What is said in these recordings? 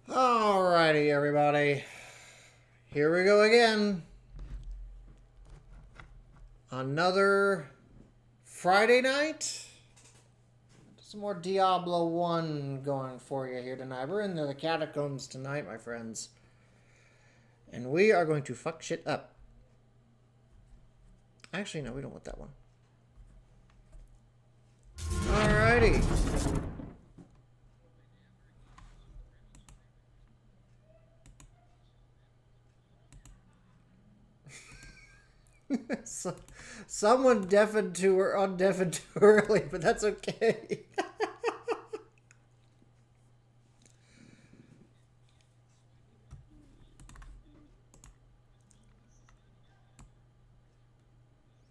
Alrighty, everybody. Here we go again. Another Friday night. Some more Diablo 1 going for you here tonight. We're in the catacombs tonight, my friends. And we are going to fuck shit up. Actually, no, we don't want that one. Alrighty. So, someone deafened to her, undeafened too early, but that's okay.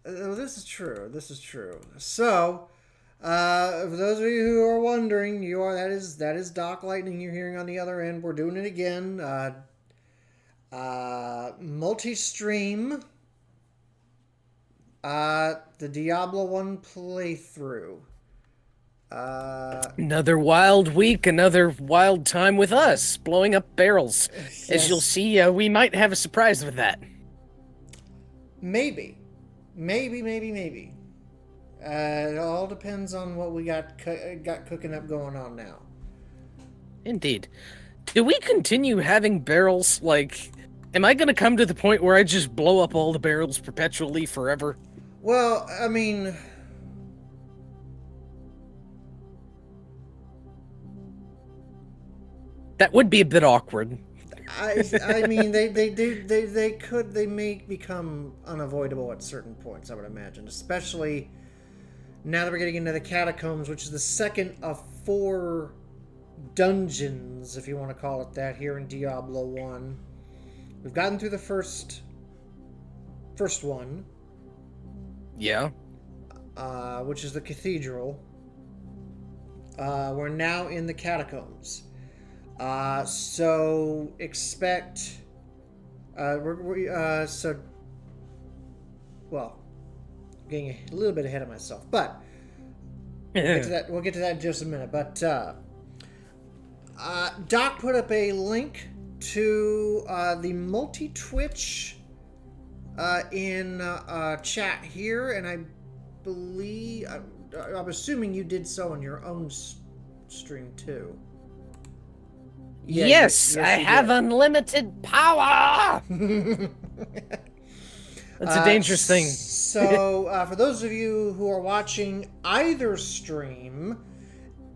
This is true. This is true. So, for those of you who are wondering, that is Doc Lightning you're hearing on the other end. We're doing it again. Multi-stream. The Diablo 1 playthrough. Another wild week, another wild time with us, blowing up barrels. As you'll Yes, see, we might have a surprise with that. maybe. Maybe. It all depends on what we got cooking up going on now. Indeed. Do we continue having barrels? Like, am I gonna come to the point where I just blow up all the barrels perpetually forever? Well, I mean, That would be a bit awkward. I mean, they may become unavoidable at certain points. I would imagine, especially now that we're getting into the catacombs, which is the second of 4 dungeons, if you want to call it that, here in Diablo 1. We've gotten through the first one, Yeah. which is the cathedral. We're now in the catacombs. So expect. Well, I'm getting a little bit ahead of myself, but we'll get to that in just a minute. But Doc put up a link to the multi-Twitch in chat here, and I believe I'm assuming you did so on your own stream too. Yeah, yes, yes, I you have did. unlimited power! That's a dangerous thing. So, for those of you who are watching either stream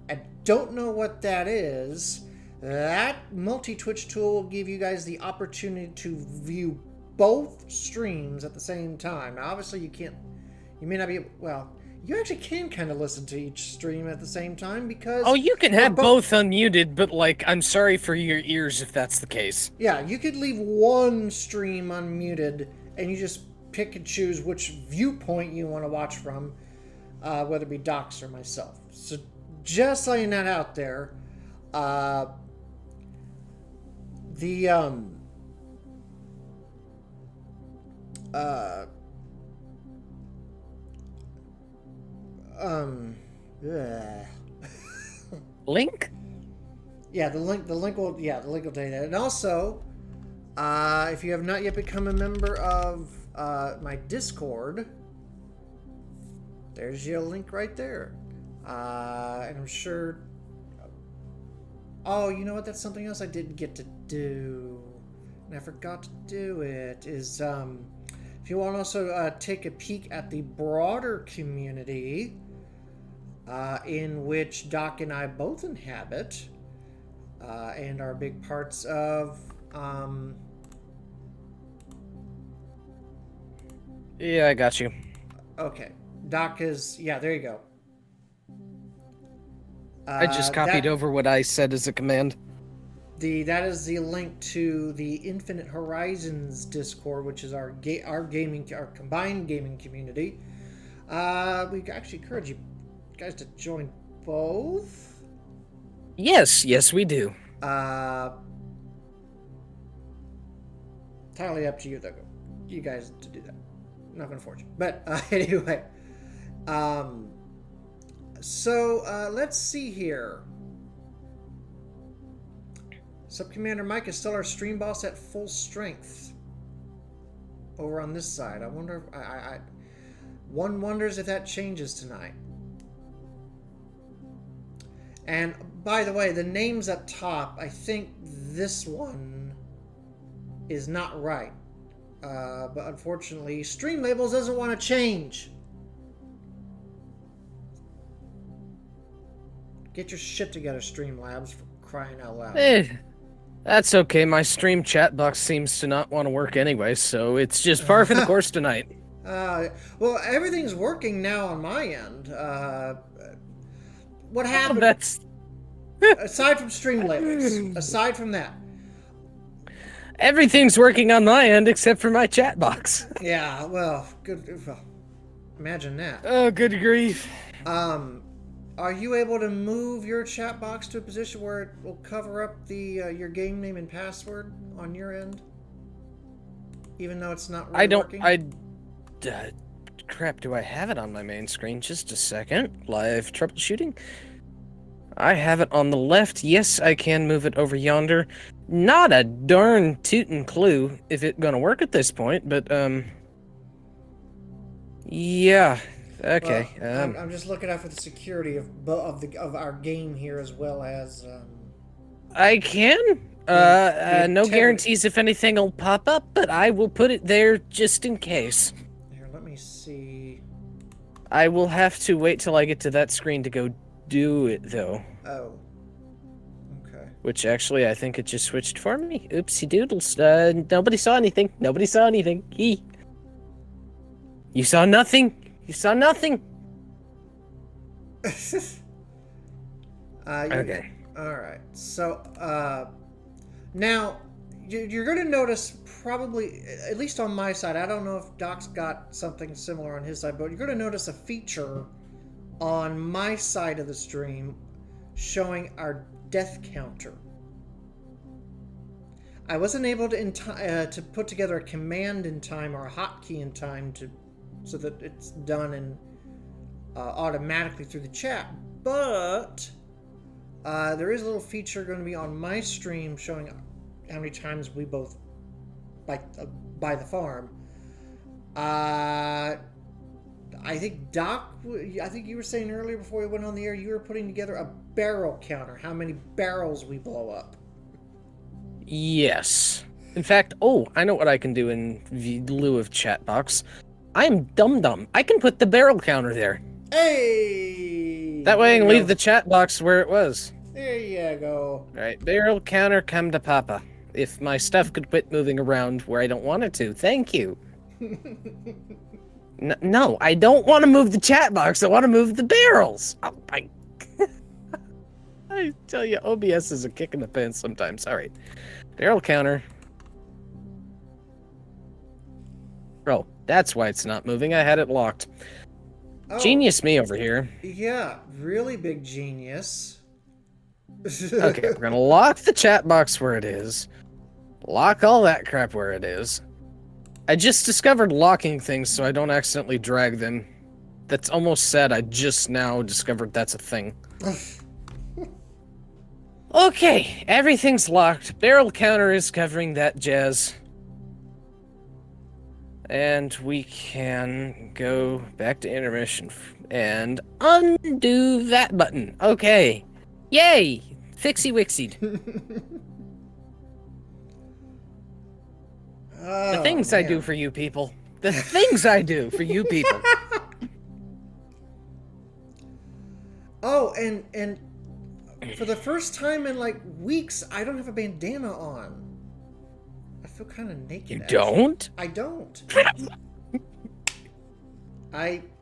and don't know what that is, that multi-Twitch tool will give you guys the opportunity to view both streams at the same time. Now, obviously, you may not be, well, you actually can kind of listen to each stream at the same time because Oh, you can have both unmuted, but, like, I'm sorry for your ears if that's the case. Yeah, you could leave one stream unmuted and you just pick and choose which viewpoint you want to watch from, whether it be Docs or myself. So just laying that out there. The ugh. Link? Yeah, the link will tell you that. And also, if you have not yet become a member of my Discord, there's your link right there. And I'm sure. Oh, you know what? That's something else I didn't get to do, and I forgot to do it. Is if you want to also take a peek at the broader community, in which Doc and I both inhabit. And are big parts of. Yeah, I got you. Okay, Doc is. Yeah, there you go. I just copied over what I said as a command. That is the link to the Infinite Horizons Discord, which is our combined gaming community. We actually encourage you guys to join both. Yes, we do. Entirely up to you, though. You guys to do that. I'm not going to force you. But anyway. So let's see here. Sub-Commander Mike is still our stream boss at full strength. Over on this side. I wonder if... one wonders if that changes tonight. And by the way, the names up top, I think this one is not right. But unfortunately, Streamlabels doesn't want to change. Get your shit together, Streamlabs, for crying out loud. That's okay. My stream chat box seems to not want to work anyway, so it's just par for the course tonight. Well, everything's working now on my end. What happened? Oh, that's... aside from Streamlabels, aside from that. Everything's working on my end except for my chat box. Yeah, well, good. Well, imagine that. Oh, good grief. Are you able to move your chat box to a position where it will cover up the your game name and password on your end? Even though it's not really working? crap, do I have it on my main screen? Just a second. Live troubleshooting. I have it on the left. Yes, I can move it over yonder. Not a darn tootin' clue if it's gonna work at this point, but, yeah. Okay, Well, I'm just looking out for the security of our game here as well as I can. the No integrity. guarantees if anything will pop up, but I will put it there just in case. Here, let me see. I will have to wait till I get to that screen to go do it, though. Oh. Okay. Which actually, I think it just switched for me. Oopsie doodles. Nobody saw anything. Nobody saw anything. You saw nothing. You saw nothing. Okay. All right. So, now you're going to notice probably, at least on my side, I don't know if Doc's got something similar on his side, but you're going to notice a feature on my side of the stream showing our death counter. I wasn't able to put together a command in time or a hotkey in time so that it's done and automatically through the chat, but there is a little feature going to be on my stream showing how many times we both buy the farm. I think Doc, I think you were saying earlier before we went on the air, you were putting together a barrel counter, how many barrels we blow up. Yes. In fact, I know what I can do in lieu of chat box. I'm dumb. I can put the barrel counter there. Hey! That way I can leave the chat box where it was. There you go. Alright, barrel counter, come to Papa. If my stuff could quit moving around where I don't want it to, thank you. No, I don't want to move the chat box. I want to move the barrels. Oh, I tell you, OBS is a kick in the pants sometimes. Alright. Barrel counter. Oh, that's why it's not moving. I had it locked. Oh, Genius me over here. Yeah, really big genius. Okay, we're gonna lock the chat box where it is. Lock all that crap where it is. I just discovered locking things so I don't accidentally drag them. That's almost sad I just now discovered that's a thing. Okay, everything's locked. Barrel counter is covering that jazz. And we can go back to intermission and undo that button. Okay. Yay! Fixie wixied. The things I do for you people. The things I do for you people. Oh, and for the first time in like weeks, I don't have a bandana on. I feel kind of naked. You don't? I don't.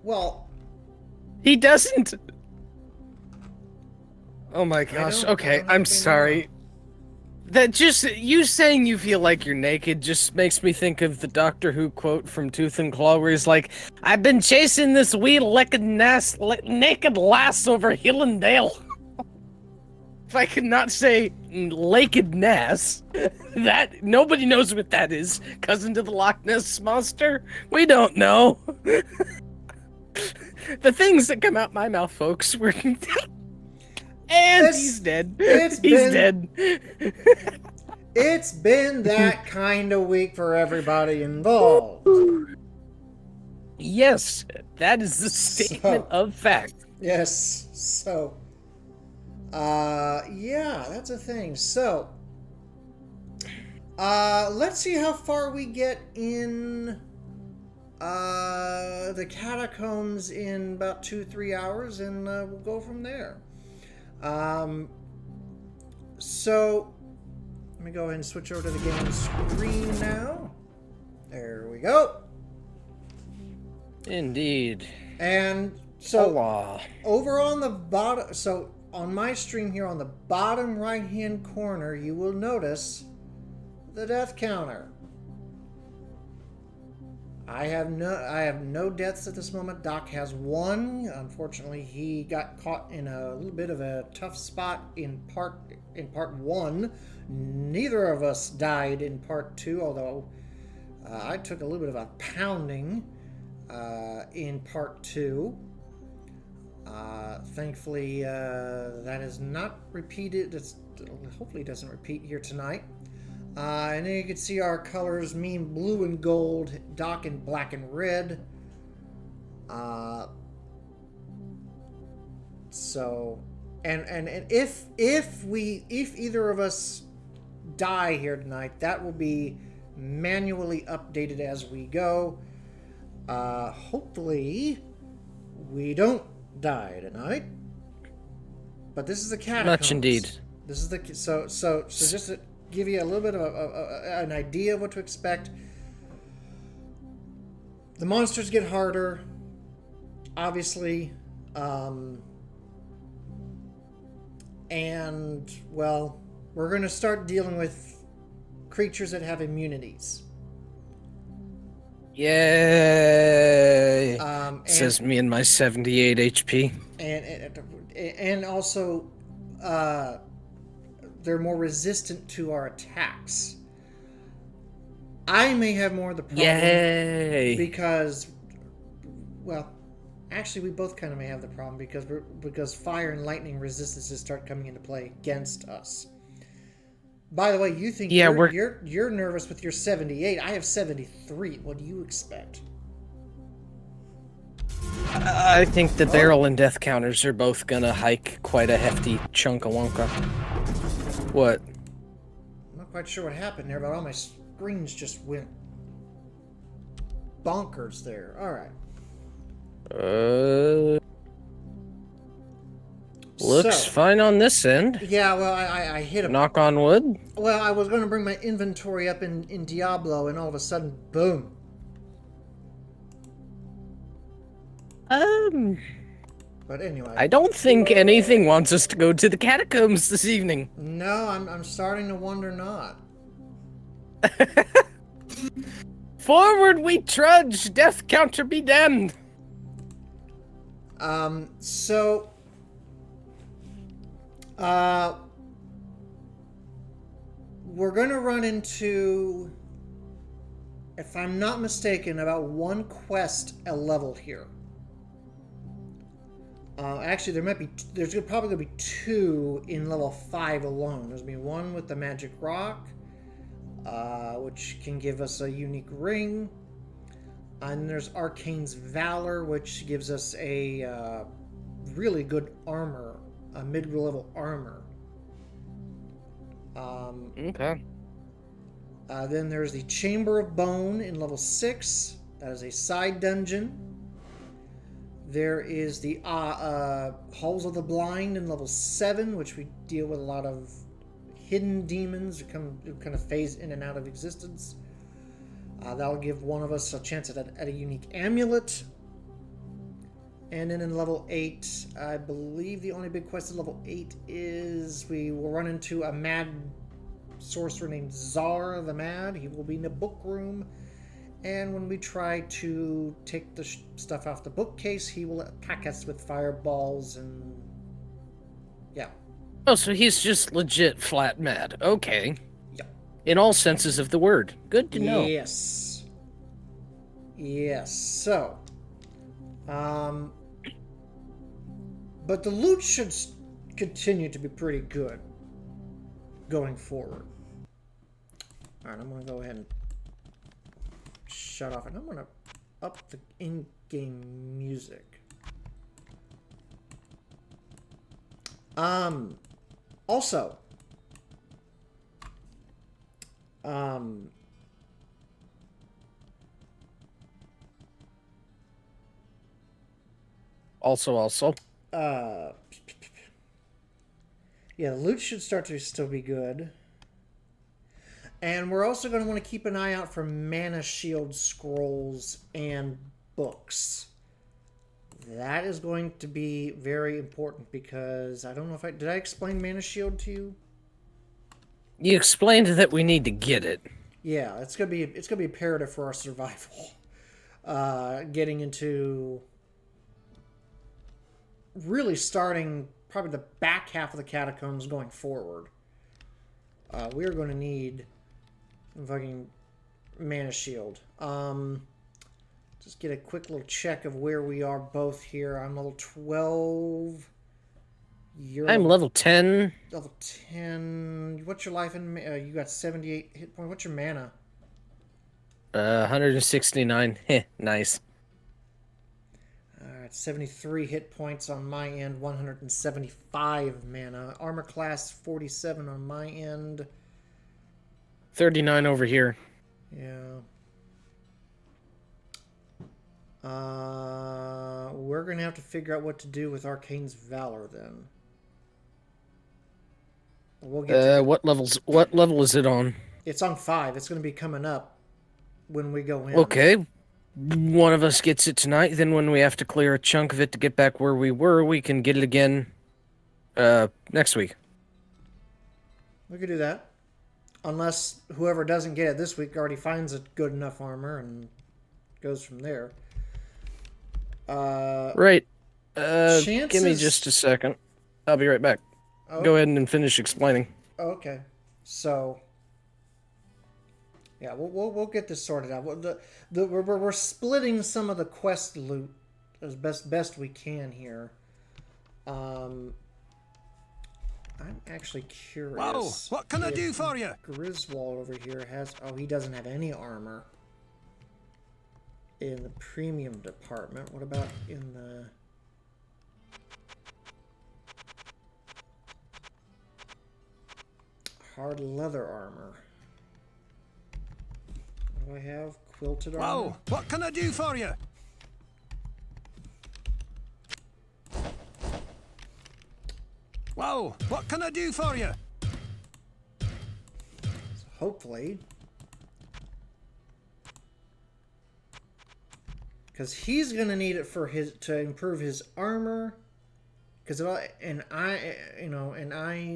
Well. He doesn't. Oh my gosh. Okay, I'm sorry. That just, you saying you feel like you're naked just makes me think of the Doctor Who quote from Tooth and Claw where he's like, I've been chasing this wee naked lass over hill and dale. If I could not say naked nass, that, nobody knows what that is. Cousin to the Loch Ness Monster? We don't know. The things that come out my mouth, folks, were... And he's dead. He's dead. It's been that kind of week for everybody involved. Yes, that is the statement of fact. Yes, so... yeah, that's a thing. So, let's see how far we get in, the catacombs in about 2-3 hours, and, we'll go from there. So, let me go ahead and switch over to the game screen now. There we go. Indeed. And so, Allah. over on the bottom, so on my stream here on the bottom right-hand corner, you will notice the death counter. I have no deaths at this moment. Doc has one. Unfortunately, he got caught in a little bit of a tough spot in part 1. Neither of us died in part 2, although I took a little bit of a pounding. in part 2. Thankfully, that is not repeated. Hopefully, it doesn't repeat here tonight. And then you can see our colors: me in blue and gold, Doc in black and red. So, and if either of us die here tonight, that will be manually updated as we go. Hopefully, we don't die tonight. But this is the catacombs. Much indeed. This is the so just to give you a little bit of an idea of what to expect. The monsters get harder, obviously, and well, we're going to start dealing with creatures that have immunities. Yay! Says me and my 78 HP. And also, they're more resistant to our attacks. I may have more of the problem. Yay! Because, well, actually, we both kind of may have the problem because fire and lightning resistances start coming into play against us. By the way, you think you're nervous with your 78. I have 73. What do you expect? I think the barrel and death counters are both gonna hike quite a hefty chunk of wonka. What? I'm not quite sure what happened there, but all my screens just went bonkers there. All right. Looks fine on this end. Yeah, well, I hit a... Knock on wood? Well, I was going to bring my inventory up in Diablo, and all of a sudden, boom. But anyway. I don't think anything wants us to go to the catacombs this evening. No, I'm starting to wonder not. Forward we trudge, death counter be damned. So... we're going to run into, if I'm not mistaken, about one quest a level here. Actually, there's probably going to be 2 in level 5 alone. There's going to be one with the magic rock, which can give us a unique ring. And there's Arcane's Valor, which gives us a really good armor, a mid-level armor. Okay. Then there's the Chamber of Bone in level 6. That is a side dungeon. There is the Halls of the Blind in level 7, which we deal with a lot of hidden demons who kind of phase in and out of existence. That'll give one of us a chance at a unique amulet. And then in level 8, I believe the only big quest at level 8 is we will run into a mad sorcerer named Czar the Mad. He will be in the book room. And when we try to take the stuff off the bookcase, he will attack us with fireballs and... yeah. Oh, so he's just legit flat mad. Okay. Yeah. In all senses of the word. Good to know. Yes. Yes. So... but the loot should continue to be pretty good going forward. Alright, I'm going to go ahead and shut off, and I'm going to up the in-game music. Also, yeah, the loot should start to still be good. And we're also going to want to keep an eye out for mana shield scrolls and books. That is going to be very important because I don't know if did I explain mana shield to you? You explained that we need to get it. Yeah, it's gonna be imperative for our survival. Getting into really starting probably the back half of the catacombs going forward. We're going to need fucking mana shield. Just get a quick little check of where we are both here. I'm level 12. You're I'm level 10. level 10. What's your life in? You got 78 hit point. What's your mana? 169. Heh, nice. Alright, 73 hit points on my end, 175 mana. Armor class 47 on my end. 39 over here. Yeah. We're gonna have to figure out what to do with Arcane's Valor then. We'll get to What level is it on? It's on 5. It's gonna be coming up when we go in. Okay. One of us gets it tonight, then when we have to clear a chunk of it to get back where we were, we can get it again next week. We could do that. Unless whoever doesn't get it this week already finds a good enough armor and goes from there. Right. Give me just a second. I'll be right back. Oh, Go ahead and finish explaining. okay. So, yeah, we'll get this sorted out. We're splitting some of the quest loot as best we can here. I'm actually curious. Whoa! What can I do for you? Griswold over here has... Oh, he doesn't have any armor in the premium department. What about in the... hard leather armor? What do I have? Quilted armor? Whoa! What can I do for you? Whoa! What can I do for you? So hopefully... because he's gonna need it for to improve his armor. Because I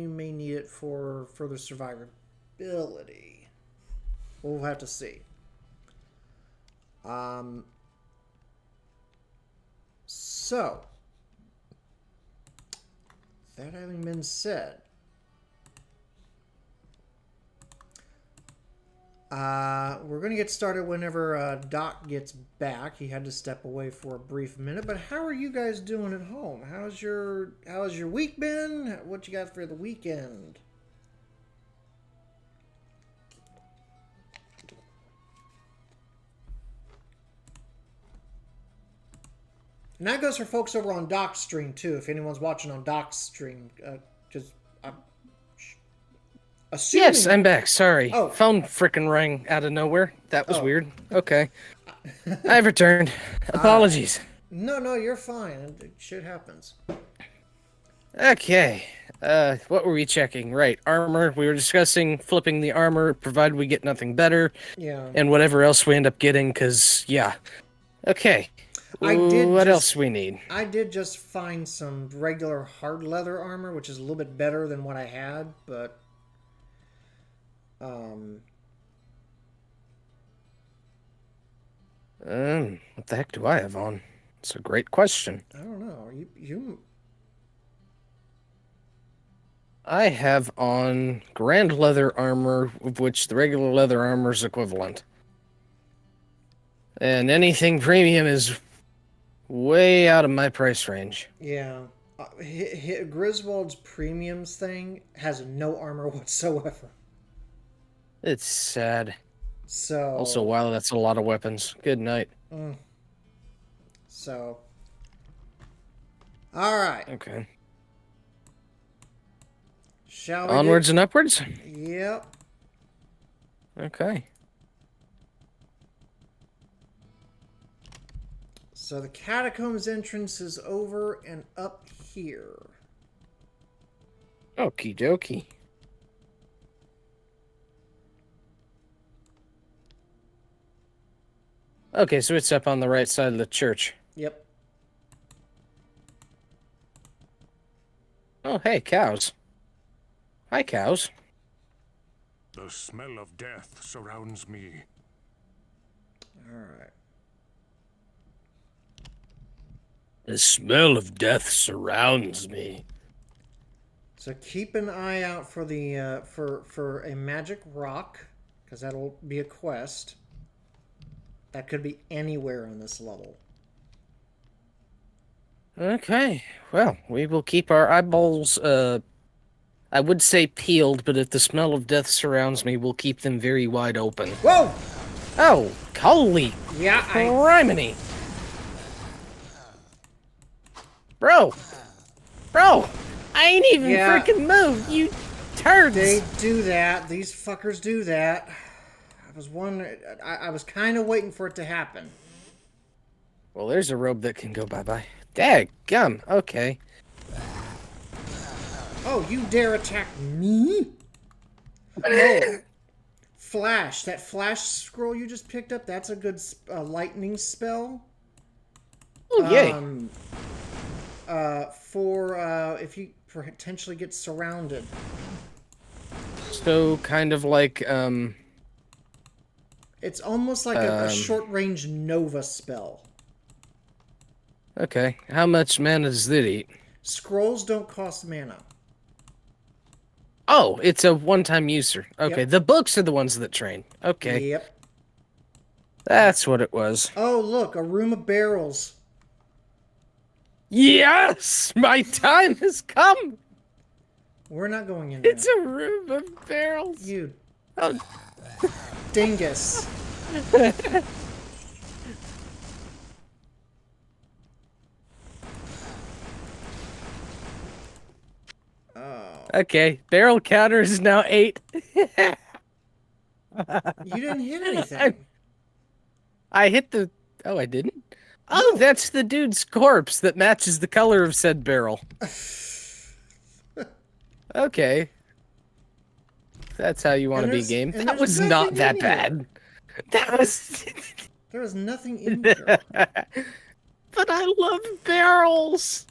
may need it for further survivability. We'll have to see. So that having been said, we're going to get started whenever Doc gets back. He had to step away for a brief minute. But how are you guys doing at home? How's your week been? What you got for the weekend? And that goes for folks over on Doc's stream too. If anyone's watching on Doc's stream, just assuming... Yes, I'm back. Sorry. Oh. Phone frickin' rang out of nowhere. That was weird. Okay. I've returned. Apologies. No, you're fine. Shit happens. Okay. What were we checking? Right. Armor. We were discussing flipping the armor, provided we get nothing better. Yeah. And whatever else we end up getting, because, yeah. Okay. What else we need? I did just find some regular hard leather armor, which is a little bit better than what I had, but... What the heck do I have on? It's a great question. I don't know. You... I have on grand leather armor, of which the regular leather armor is equivalent. And anything premium is way out of my price range. Yeah. Griswold's premiums thing has no armor whatsoever. It's sad. So... Also, wow, that's a lot of weapons. Good night. So... Alright. Okay. Shall we Onwards and upwards? Yep. Okay. So the catacombs entrance is over and up here. Okie dokie. Okay, so it's up on the right side of the church. Yep. Oh, hey, cows. Hi, cows. The smell of death surrounds me. Alright. The smell of death surrounds me. So keep an eye out for the for a magic rock, because that'll be a quest. That could be anywhere on this level. Okay, well, we will keep our eyeballs, I would say peeled, but if the smell of death surrounds me, we'll keep them very wide open. Whoa! Oh, holy Yeah, criminy! Bro! Bro! I ain't even freaking moved, you turds! They do that. These fuckers do that. I was wondering... I was kind of waiting for it to happen. Well, there's a robe that can go bye-bye. Daggum, okay. Oh, you dare attack me? Oh. Flash. That flash scroll you just picked up, that's a good lightning spell. Oh, yay. If you potentially get surrounded. So, kind of like, It's almost like a short-range Nova spell. Okay, how much mana does that eat? Scrolls don't cost mana. Oh, it's a one-time user. Okay, Yep. the books are the ones that train. Okay. Yep. That's what it was. Oh, look, a room of barrels. Yes! My time has come! We're not going in there. It's a room of barrels. You Oh. dingus. Oh. Okay, barrel counter is now 8. You didn't hit anything. I hit the... Oh, I didn't? Oh, that's the dude's corpse that matches the color of said barrel. Okay. That's how you want to be game. That was not that bad. That was... There was nothing in here. But I love barrels.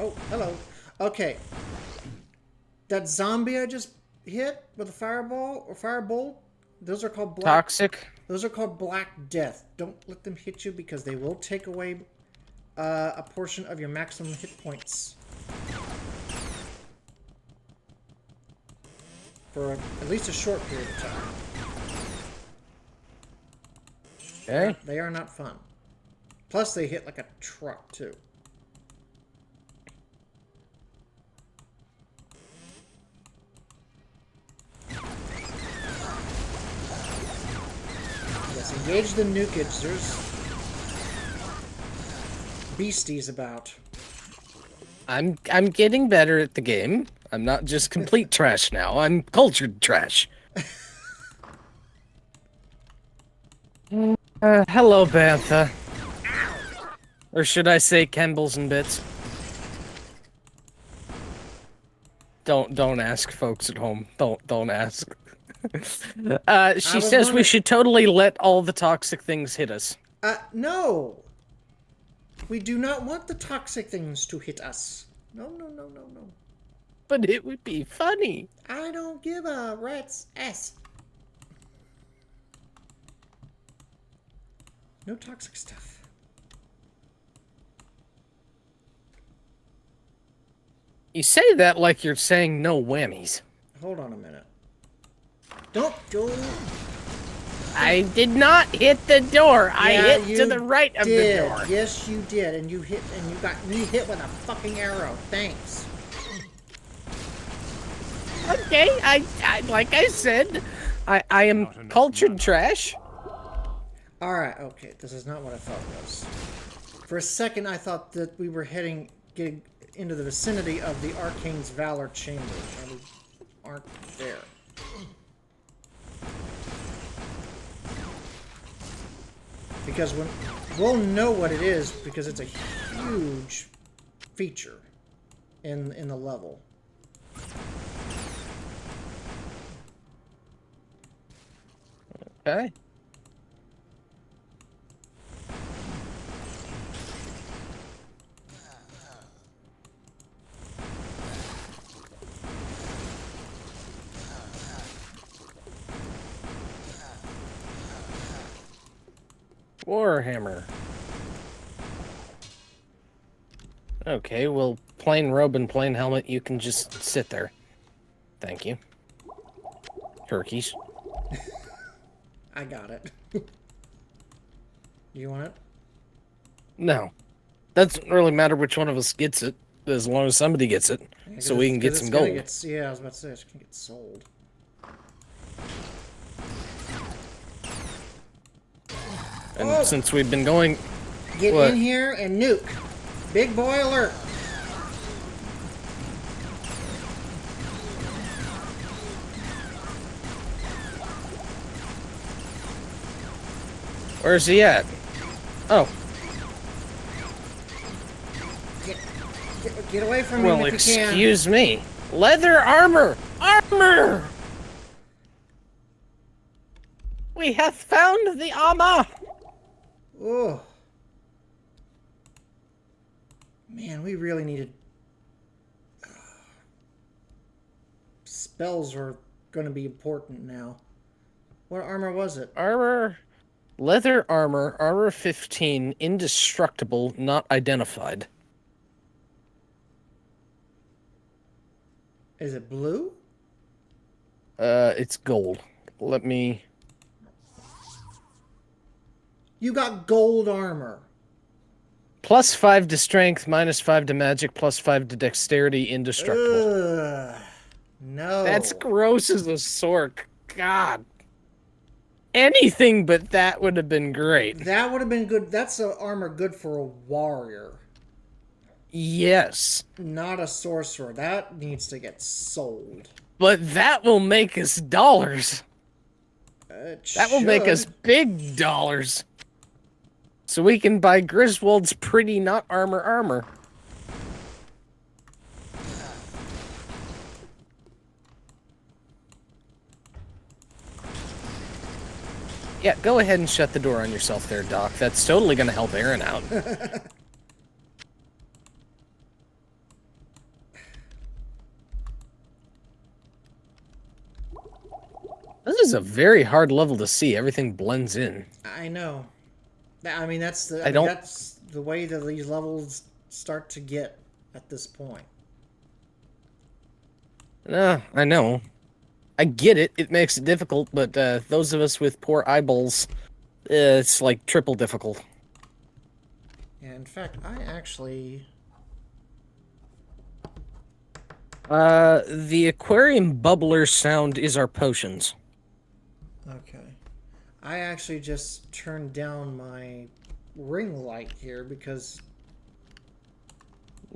Oh, hello. Okay. That zombie I just hit with a fireball or firebolt, those are called black... Toxic? Those are called Black Death. Don't let them hit you because they will take away a portion of your maximum hit points. For at least a short period of time. Okay. They are not fun. Plus they hit like a truck too. Yes, engage the nukage. There's beasties about. I'm getting better at the game. I'm not just complete trash now. I'm cultured trash. Hello, Bantha. Or should I say Kembles and Bits? Don't ask folks at home. Don't ask. She says we should totally let all the toxic things hit us. No! We do not want the toxic things to hit us. No, no, no, no, no. But it would be funny. I don't give a rat's ass. No toxic stuff. You say that like you're saying no whammies. Hold on a minute. Don't go. I did not hit the door. I hit to the right of the door. Yes, you did, and you got me hit with a fucking arrow. Thanks. Okay, I like I said, I am cultured trash. All right, okay. This is not what I thought it was. For a second, I thought that we were getting into the vicinity of the Arcane's Valor Chamber, and we aren't there. Because we'll know what it is because it's a huge feature in the level. Okay. Warhammer. Okay, well, plain robe and plain helmet, you can just sit there. Thank you. Turkeys. I got it. Do you want it? No. Doesn't really matter which one of us gets it, as long as somebody gets it, Yeah, so we can get some gold. Yeah, I was about to say, it's gonna get sold. And since we've been going... Get What? in here and nuke. Big boy alert. Where's he at? Oh. Get away from Well, him if you can. excuse me. Leather armor! Armor! We have found the armor! Oh. Man, we really needed... Spells are going to be important now. What armor was it? Armor... Leather armor, armor 15, indestructible, not identified. Is it blue? It's gold. Let me... You got gold armor. Plus 5 to strength, minus 5 to magic, plus 5 to dexterity, indestructible. Ugh. No. That's gross as a sork. God. Anything but that would have been great. That would have been good. That's an armor good for a warrior. Yes. Not a sorcerer. That needs to get sold. But that will make us dollars. That will make us big dollars. So we can buy Griswold's pretty not armor. Yeah, go ahead and shut the door on yourself there, Doc. That's totally going to help Aaron out. This is a very hard level to see. Everything blends in. I know. I mean, that's the that's the way that these levels start to get at this point. I know. I get it. It makes it difficult, but those of us with poor eyeballs, it's like triple difficult. Yeah, in fact, I actually... The aquarium bubbler sound is our potions. Okay. I actually just turned down my ring light here because...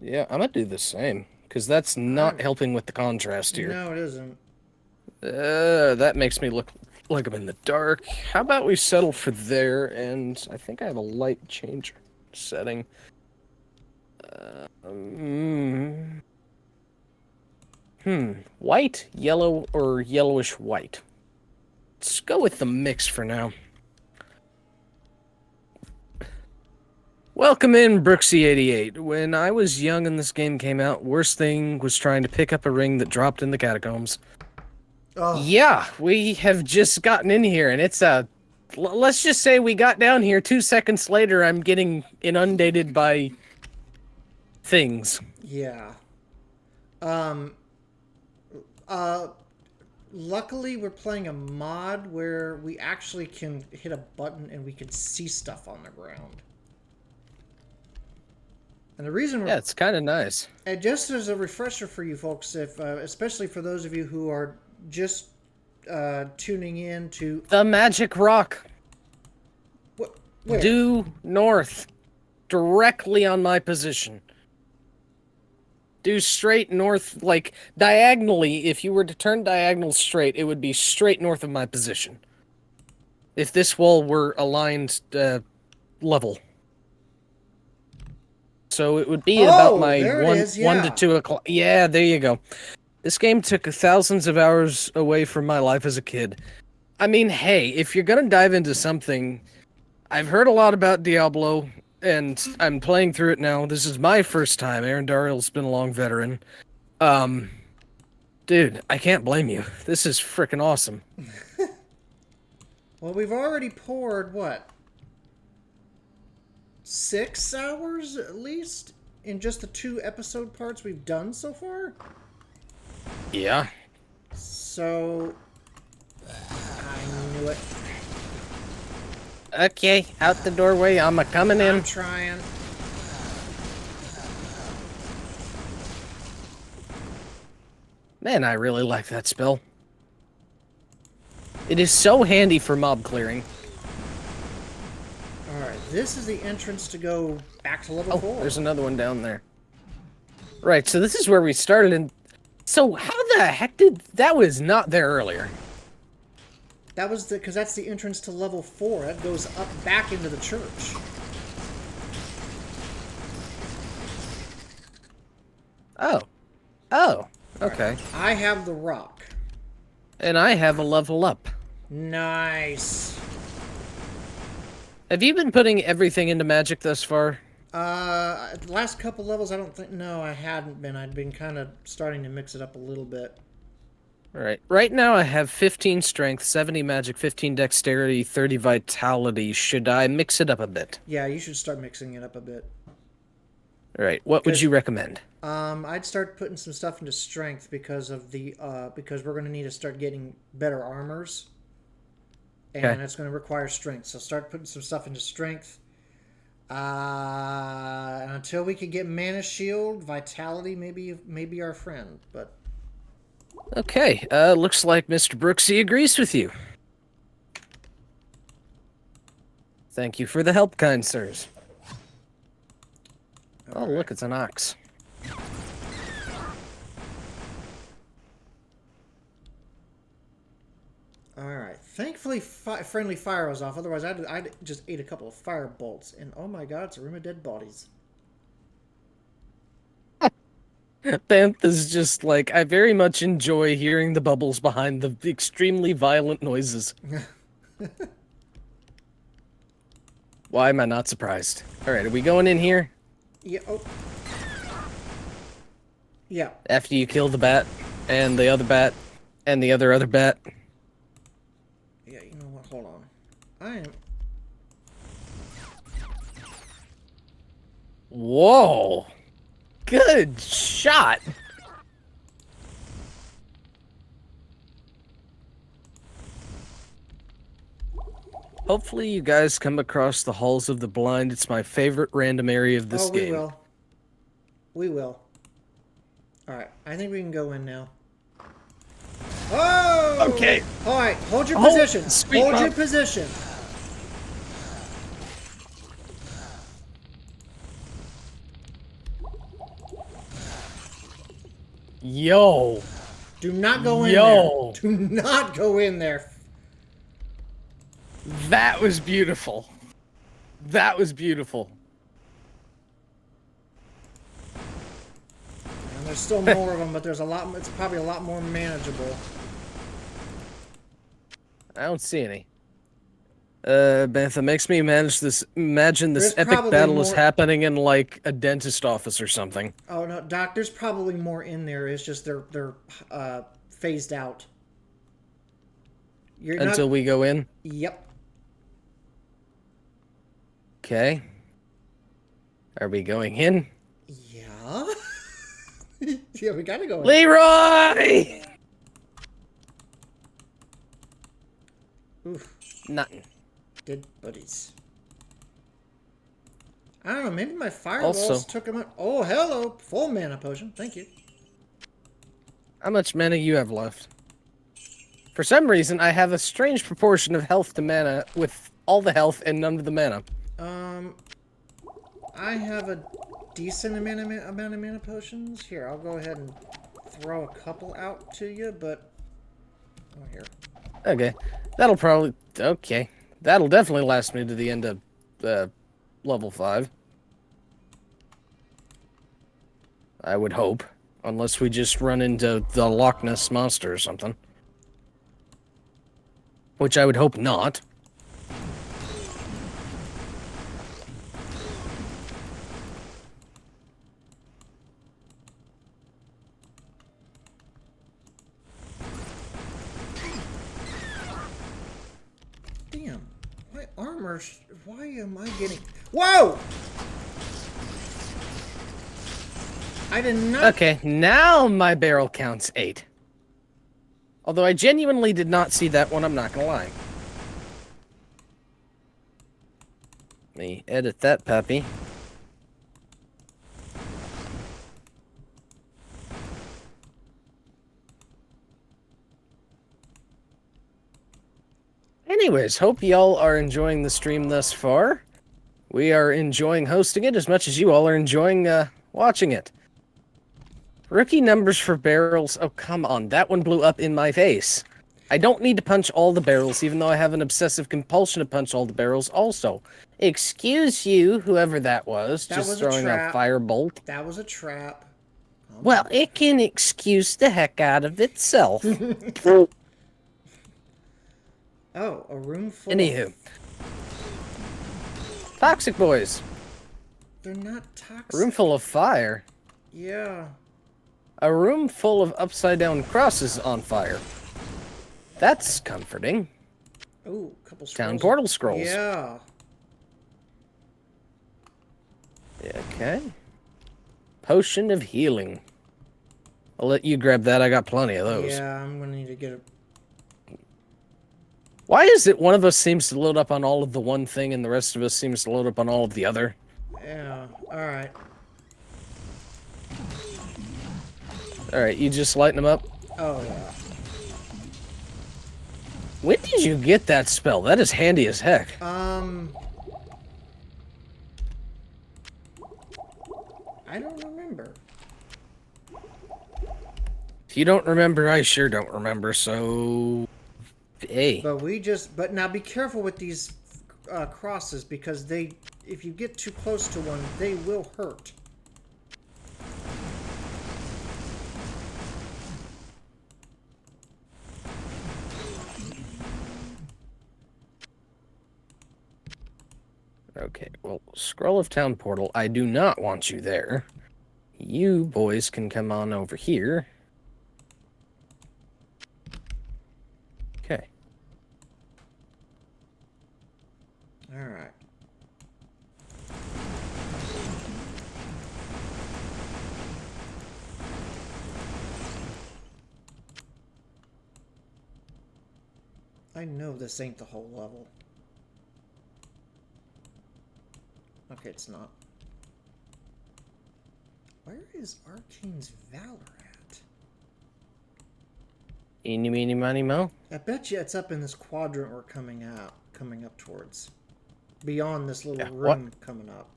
Yeah, I'm gonna do the same, because that's not helping with the contrast here. No, it isn't. That makes me look like I'm in the dark. How about we settle for there, and I think I have a light changer setting. White, yellow, or yellowish white? Let's go with the mix for now. Welcome in, Brooksy88. When I was young and this game came out, worst thing was trying to pick up a ring that dropped in the catacombs. Oh. Yeah, we have just gotten in here, and it's a... Let's just say we got down here, 2 seconds later, I'm getting inundated by... things. Yeah. Luckily, we're playing a mod where we actually can hit a button and we can see stuff on the ground. And the reason we're... Yeah, it's kind of nice. And just as a refresher for you folks, if especially for those of you who are just tuning in to... The magic rock. Where? Due north. Directly on my position. Due straight north, like diagonally. If you were to turn diagonal straight, it would be straight north of my position. If this wall were aligned level. So it would be about my 1 to 2 o'clock. Yeah, there you go. This game took thousands of hours away from my life as a kid. I mean, hey, if you're gonna dive into something... I've heard a lot about Diablo, and I'm playing through it now. This is my first time. Aaron Darrell's been a long veteran. Dude, I can't blame you. This is freaking awesome. Well, we've already poured, what? 6 hours, at least? In just the 2 episode parts we've done so far? Yeah. So... I knew it. Okay, out the doorway. I'm coming in. I'm trying. Man, I really like that spell. It is so handy for mob clearing. Alright, this is the entrance to go back to level 4. There's another one down there. Right, so this is where we started, and so how the heck did... That was not there earlier. That was because that's the entrance to level 4. That goes up back into the church. Oh. Oh, okay. Right. I have the rock. And I have a level up. Nice. Have you been putting everything into magic thus far? The last couple levels, I don't think... No, I hadn't been. I'd been kind of starting to mix it up a little bit. Alright. Right now I have 15 strength, 70 magic, 15 dexterity, 30 vitality. Should I mix it up a bit? Yeah, you should start mixing it up a bit. Alright, what would you recommend? I'd start putting some stuff into strength because of the because we're going to need to start getting better armors, and it's going to require strength. So start putting some stuff into strength. Until we can get mana shield, vitality maybe our friend, but okay. Looks like Mr. Brooksy agrees with you. Thank you for the help, kind sirs. Oh, look, it's an ox. Alright. Thankfully, friendly fire was off. Otherwise, I'd just ate a couple of fire bolts. And oh my god, it's a room of dead bodies. Banth is just like, I very much enjoy hearing the bubbles behind the extremely violent noises. Why am I not surprised? Alright, are we going in here? Yeah. Oh. Yeah. After you kill the bat, and the other bat, and the other bat. Yeah, you know what? Hold on. I am... Whoa! Good shot! Hopefully you guys come across the Halls of the Blind. It's my favorite random area of this game. We will. We will. Alright, I think we can go in now. Oh! Okay. Alright, hold your position. Hold your mom. position. Yo! Do not go in there. Do not go in there. That was beautiful. That was beautiful. And there's still more of them, but there's a lot. It's probably a lot more manageable. I don't see any. Bantha makes me imagine this epic battle is happening in like a dentist office or something. Oh no, Doc, there's probably more in there. It's just they're phased out. Until we go in? Yep. Okay. Are we going in? Yeah. Yeah, we gotta go in. Leroy! Oof. Nothing. Dead buddies. I don't know, maybe my fireballs took him out. Oh, hello! Full mana potion. Thank you. How much mana you have left? For some reason, I have a strange proportion of health to mana with all the health and none of the mana. I have a decent amount of mana potions. Here, I'll go ahead and throw a couple out to you, but... Oh, here. Okay. That'll probably... Okay. That'll definitely last me to the end of level 5. I would hope. Unless we just run into the Loch Ness Monster or something. Which I would hope not. Damn. My armor... Why am I getting... Whoa! I did not... Okay, now my barrel counts 8. Although I genuinely did not see that one, I'm not gonna lie. Let me edit that puppy. Anyways, hope y'all are enjoying the stream thus far. We are enjoying hosting it as much as you all are enjoying watching it. Rookie numbers for barrels. Oh, come on. That one blew up in my face. I don't need to punch all the barrels, even though I have an obsessive compulsion to punch all the barrels also. Excuse you, whoever that was, just throwing a firebolt. That was a trap. Well, it can excuse the heck out of itself. Oh, a room full Anywho. Toxic boys. They're not toxic. A room full of fire. Yeah. A room full of upside-down crosses on fire. That's comforting. Ooh, a couple scrolls. Town portal scrolls. Yeah. Okay. Potion of healing. I'll let you grab that. I got plenty of those. Yeah, I'm gonna need to get a... Why is it one of us seems to load up on all of the one thing and the rest of us seems to load up on all of the other? Yeah, alright. Alright, you just lighten them up? Oh, yeah. When did you get that spell? That is handy as heck. I don't remember. If you don't remember, I sure don't remember, so... Hey. But now be careful with these crosses, because if you get too close to one, they will hurt. Okay, well, Scroll of Town Portal, I do not want you there. You boys can come on over here. Okay. Alright. I know this ain't the whole level. Okay, it's not. Where is Arcane's Valor at? Eeny, meeny, miny, mo. I bet you it's up in this quadrant we're coming up towards. Beyond this little room coming up.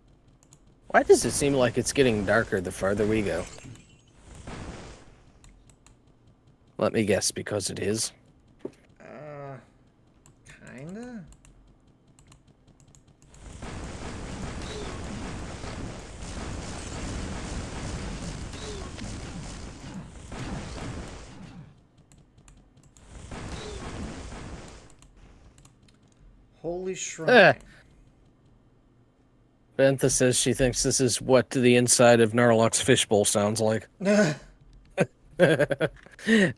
Why does it seem like it's getting darker the farther we go? Let me guess, because it is. Kinda? Holy Shrine. Bentha says she thinks this is what the inside of Narlock's fishbowl sounds like.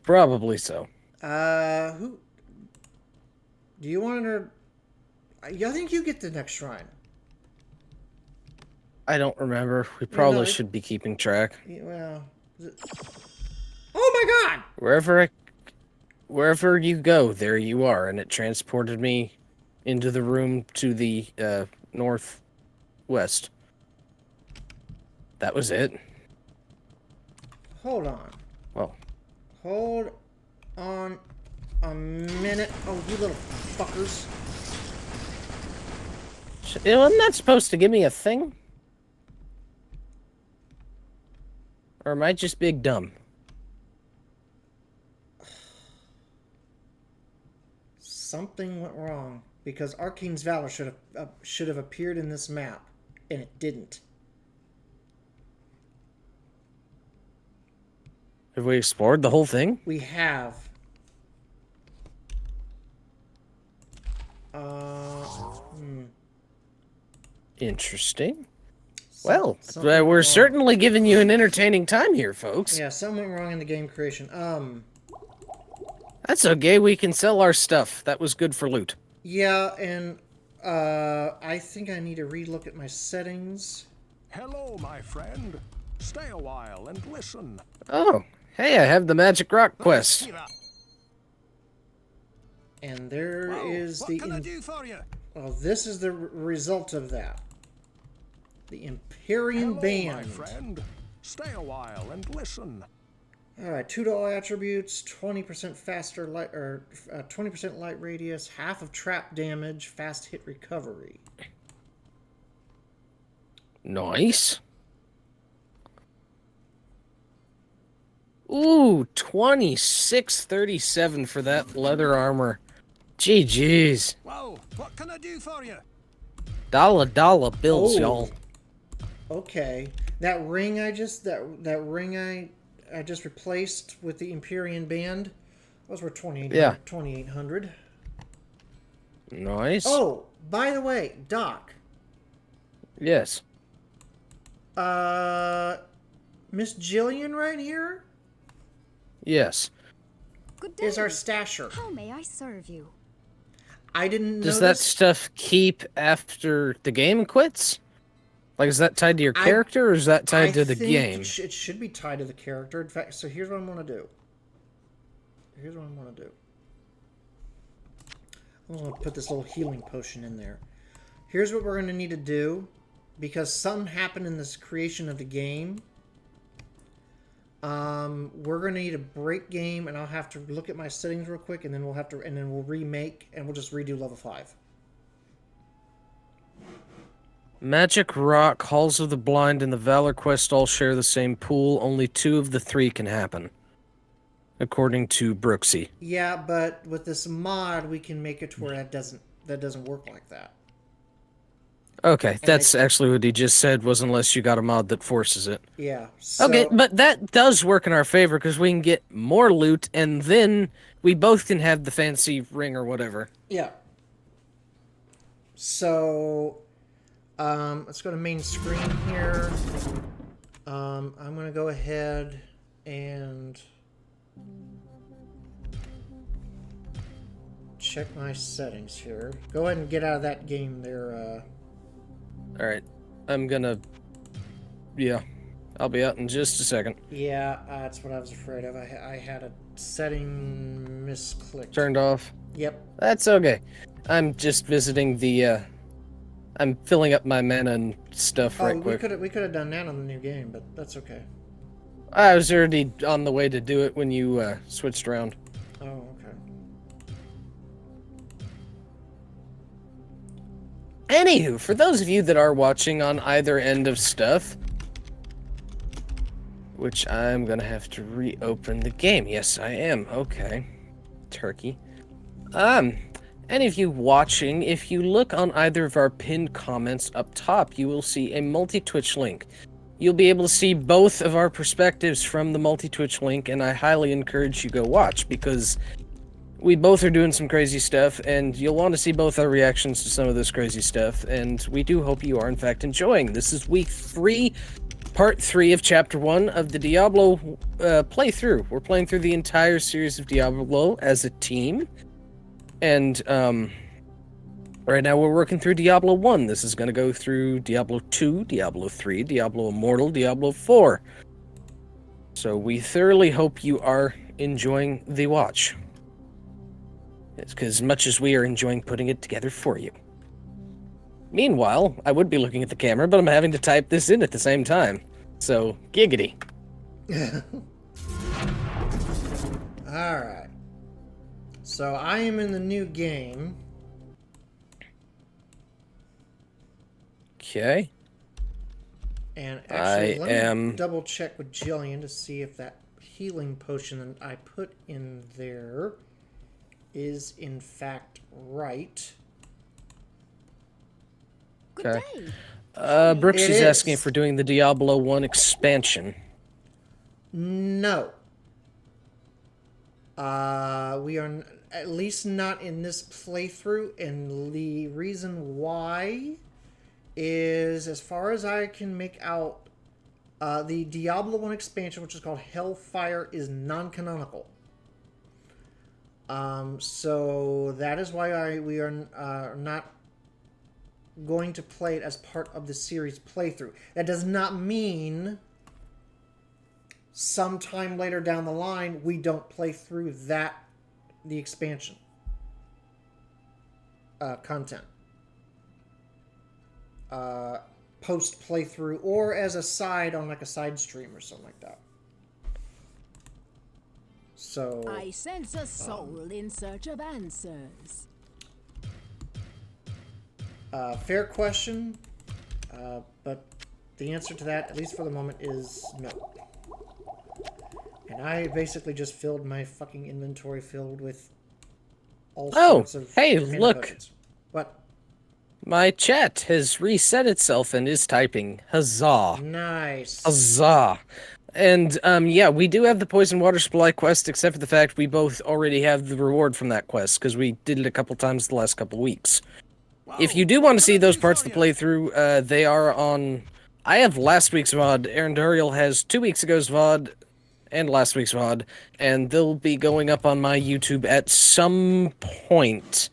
Probably so. Who? Do you want her? I think you get the next shrine. I don't remember. We probably should be keeping track. Well, oh my God! Wherever you go, there you are, and it transported me into the room to the northwest. That was it. Hold on. Well. Hold on a minute. Oh, you little fuckers. Wasn't that supposed to give me a thing? Or am I just big dumb? Something went wrong, because Arcane's Valor should have appeared in this map, and it didn't. Have we explored the whole thing? We have. Interesting. Well, we're certainly giving you an entertaining time here, folks. Yeah, something went wrong in the game creation. That's okay. We can sell our stuff. That was good for loot. Yeah, and I think I need to relook at my settings. Hello, my friend. Stay a while and listen. Oh, hey, I have the Magic Rock quest. And there is what can I do for you? Well, this is the result of that. The Empyrean Hello, Band. my friend. Stay a while and listen. Alright, 2 to all attributes, 20% faster light, or 20% light radius, half of trap damage, fast hit recovery. Nice. Ooh, 2637 for that leather armor. GG's. Well, what can I do for you? Dollar bills, Oh. y'all. Okay, that ring I just that ring I just replaced with the Empyrean Band, those were 2800. Nice. Oh, by the way, Doc. Yes. Miss Jillian right here Yes. Good day. is our stasher. How may I serve you? I didn't know Does that this. stuff keep after the game quits? Like, is that tied to your character, or is that tied to the game? It should be tied to the character. In fact, so here's what I'm going to do. I'm going to put this little healing potion in there. Here's what we're going to need to do, because something happened in this creation of the game. We're going to need a break game, and I'll have to look at my settings real quick, and then we'll remake, and we'll just redo level 5. Magic Rock, Halls of the Blind, and the Valor Quest all share the same pool. Only 2 of the 3 can happen, according to Brooksy. Yeah, but with this mod, we can make it to where that doesn't work like that. Okay, that's actually what he just said, was unless you got a mod that forces it. Yeah. So, Okay, but that does work in our favor, because we can get more loot, and then we both can have the fancy ring or whatever. yeah. So, let's go to main screen here. I'm going to go ahead and check my settings here. Go ahead and get out of that game there. Alright, I'm gonna... Yeah, I'll be out in just a second. Yeah, that's what I was afraid of. I had a setting misclicked. Turned off. Yep. That's okay. I'm just visiting the, I'm filling up my mana and stuff right quick. We could have done that on the new game, but that's okay. I was already on the way to do it when you, switched around. Oh, okay. Anywho, for those of you that are watching on either end of stuff, which I'm gonna have to reopen the game. Yes, I am. Okay. Turkey. Any of you watching, if you look on either of our pinned comments up top, you will see a multi-Twitch link. You'll be able to see both of our perspectives from the multi-Twitch link, and I highly encourage you go watch, because we both are doing some crazy stuff, and you'll want to see both our reactions to some of this crazy stuff, and we do hope you are, in fact, enjoying. This is week 3, part 3 of chapter 1 of the Diablo playthrough. We're playing through the entire series of Diablo as a team, and right now we're working through Diablo 1. This is going to go through Diablo 2, Diablo 3, Diablo Immortal, Diablo 4. So we thoroughly hope you are enjoying the watch. It's as much as we are enjoying putting it together for you. Meanwhile, I would be looking at the camera, but I'm having to type this in at the same time. So, giggity. Alright. So, I am in the new game. Okay. And actually, let me am double check with Jillian to see if that healing potion that I put in there is in fact right. Good Okay. day. Brooks It is is. asking if we're doing the Diablo 1 expansion. No. We are at least not in this playthrough, and the reason why is, as far as I can make out, the Diablo 1 expansion, which is called Hellfire, is non-canonical. So that is why we are not going to play it as part of the series playthrough. That does not mean sometime later down the line we don't play through the expansion content. post playthrough or as a side on like a side stream or something like that. So I sense a soul in search of answers. fair question, but the answer to that, at least for the moment, is no. And I basically just filled my fucking inventory filled with all sorts of hey, mana look. potions. What? My chat has reset itself and is typing. Huzzah. Nice. Huzzah. And, yeah, we do have the Poison Water Supply quest, except for the fact we both already have the reward from that quest, because we did it a couple times the last couple weeks. If you do want to see those parts of the playthrough, they are on... I have last week's VOD. Aaron Duriel has 2 weeks ago's VOD and last week's VOD, and they'll be going up on my YouTube at some point.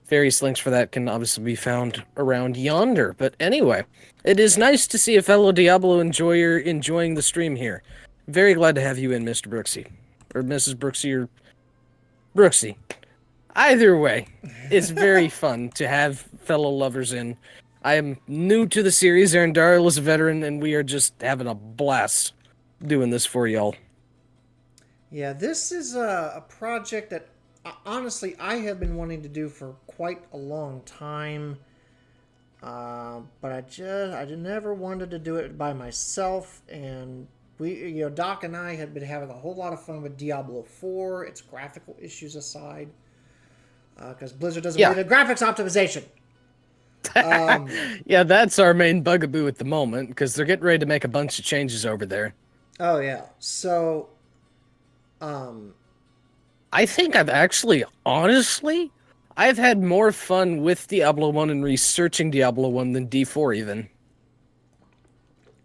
Various links for that can obviously be found around yonder. But anyway, it is nice to see a fellow Diablo enjoyer enjoying the stream here. Very glad to have you in, Mr. Brooksy. Or Mrs. Brooksy, or... Brooksy. Either way, it's very fun to have fellow lovers in. I am new to the series. Aaron Darrell is a veteran, and we are just having a blast doing this for y'all. Yeah, this is a project that honestly I have been wanting to do for quite a long time, but I just never wanted to do it by myself. And Doc and I had been having a whole lot of fun with Diablo 4, its graphical issues aside, because Blizzard doesn't believe in graphics optimization. Yeah, that's our main bugaboo at the moment, because they're getting ready to make a bunch of changes over there. Oh yeah, so I think I've actually, honestly, I've had more fun with Diablo 1 and researching Diablo 1 than D4 even.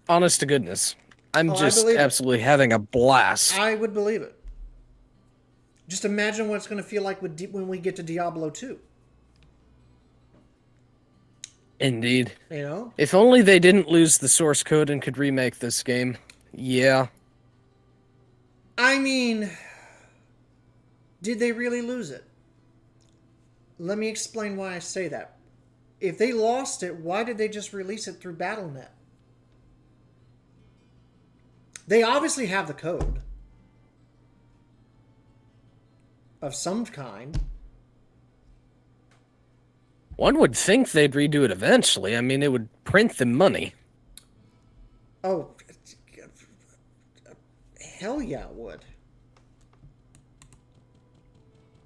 Honest to goodness. I'm just absolutely having a blast. I would believe it. Just imagine what it's going to feel like when we get to Diablo 2. Indeed. You know? If only they didn't lose the source code and could remake this game. Yeah. I mean, did they really lose it? Let me explain why I say that. If they lost it, why did they just release it through Battle.net? They obviously have the code of some kind. One would think they'd redo it eventually. I mean, it would print them money. Oh, hell yeah, it would.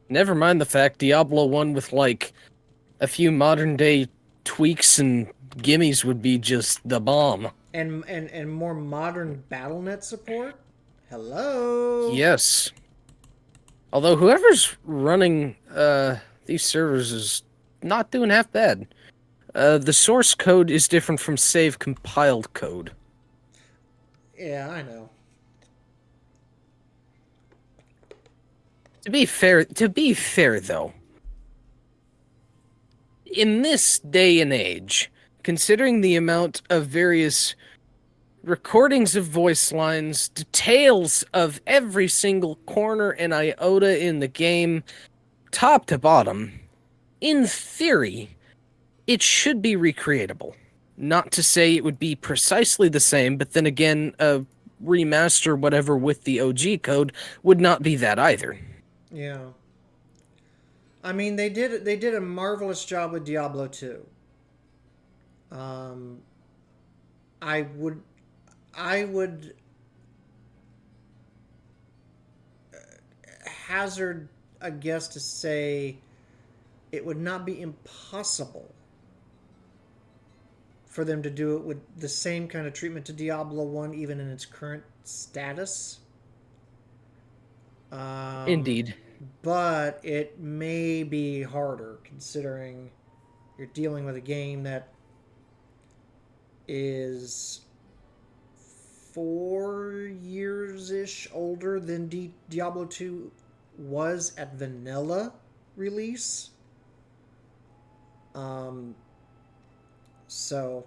Never mind the fact Diablo 1 with, like, a few modern-day tweaks and gimmies would be just the bomb. And more modern Battle.net support? Hello? Yes. Although whoever's running these servers is not doing half bad. The source code is different from save compiled code. Yeah, I know. To be fair though, in this day and age, considering the amount of various recordings of voice lines, details of every single corner and iota in the game, top to bottom, in theory, it should be recreatable. Not to say it would be precisely the same, but then again, a remaster whatever with the OG code would not be that either. Yeah. I mean, they did a marvelous job with Diablo 2. I would hazard a guess to say it would not be impossible for them to do it with the same kind of treatment to Diablo 1, even in its current status. Indeed. But it may be harder, considering you're dealing with a game that is 4 years-ish older than Diablo 2 was at vanilla release. So...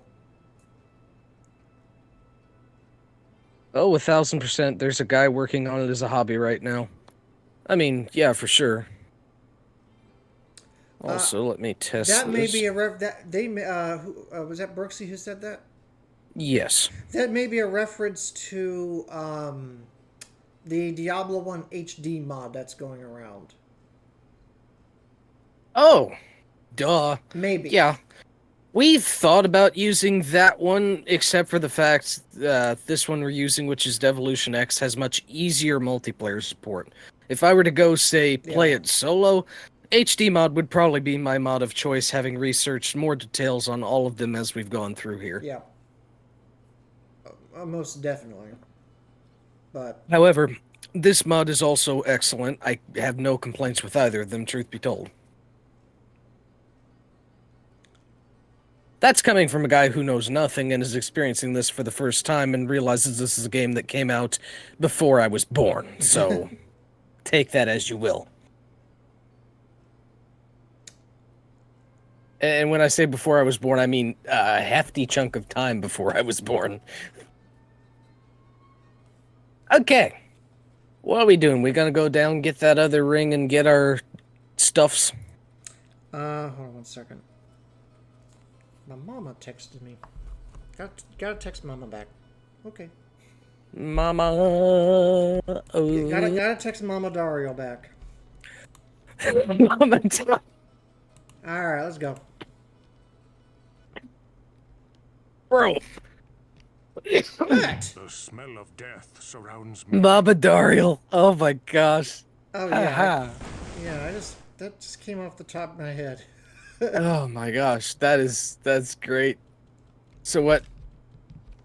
Oh, 1000%. There's a guy working on it as a hobby right now. I mean, yeah, for sure. Also, let me test That may this. be a that they was that Brooksy who said that? Yes. That may be a reference to the Diablo 1 HD mod that's going around. Oh, duh. Maybe. Yeah. We've thought about using that one, except for the fact this one we're using, which is Devolution X, has much easier multiplayer support. If I were to go, say, play it solo, HD mod would probably be my mod of choice, having researched more details on all of them as we've gone through here. Yeah. Most definitely. But However, this mod is also excellent. I have no complaints with either of them, truth be told. That's coming from a guy who knows nothing and is experiencing this for the first time and realizes this is a game that came out before I was born. So, take that as you will. And when I say before I was born, I mean a hefty chunk of time before I was born. Okay. What are we doing? We gonna go down, get that other ring, and get our stuffs? hold on one second. My mama texted me. Gotta text mama back. Okay. Mama. Oh. Gotta text Mama Dario back. Mama. Alright, let's go. Bro. What? The smell of death surrounds me. Mama Dario. Oh my gosh. Oh yeah. Haha. That just came off the top of my head. Oh my gosh. That's great. So what?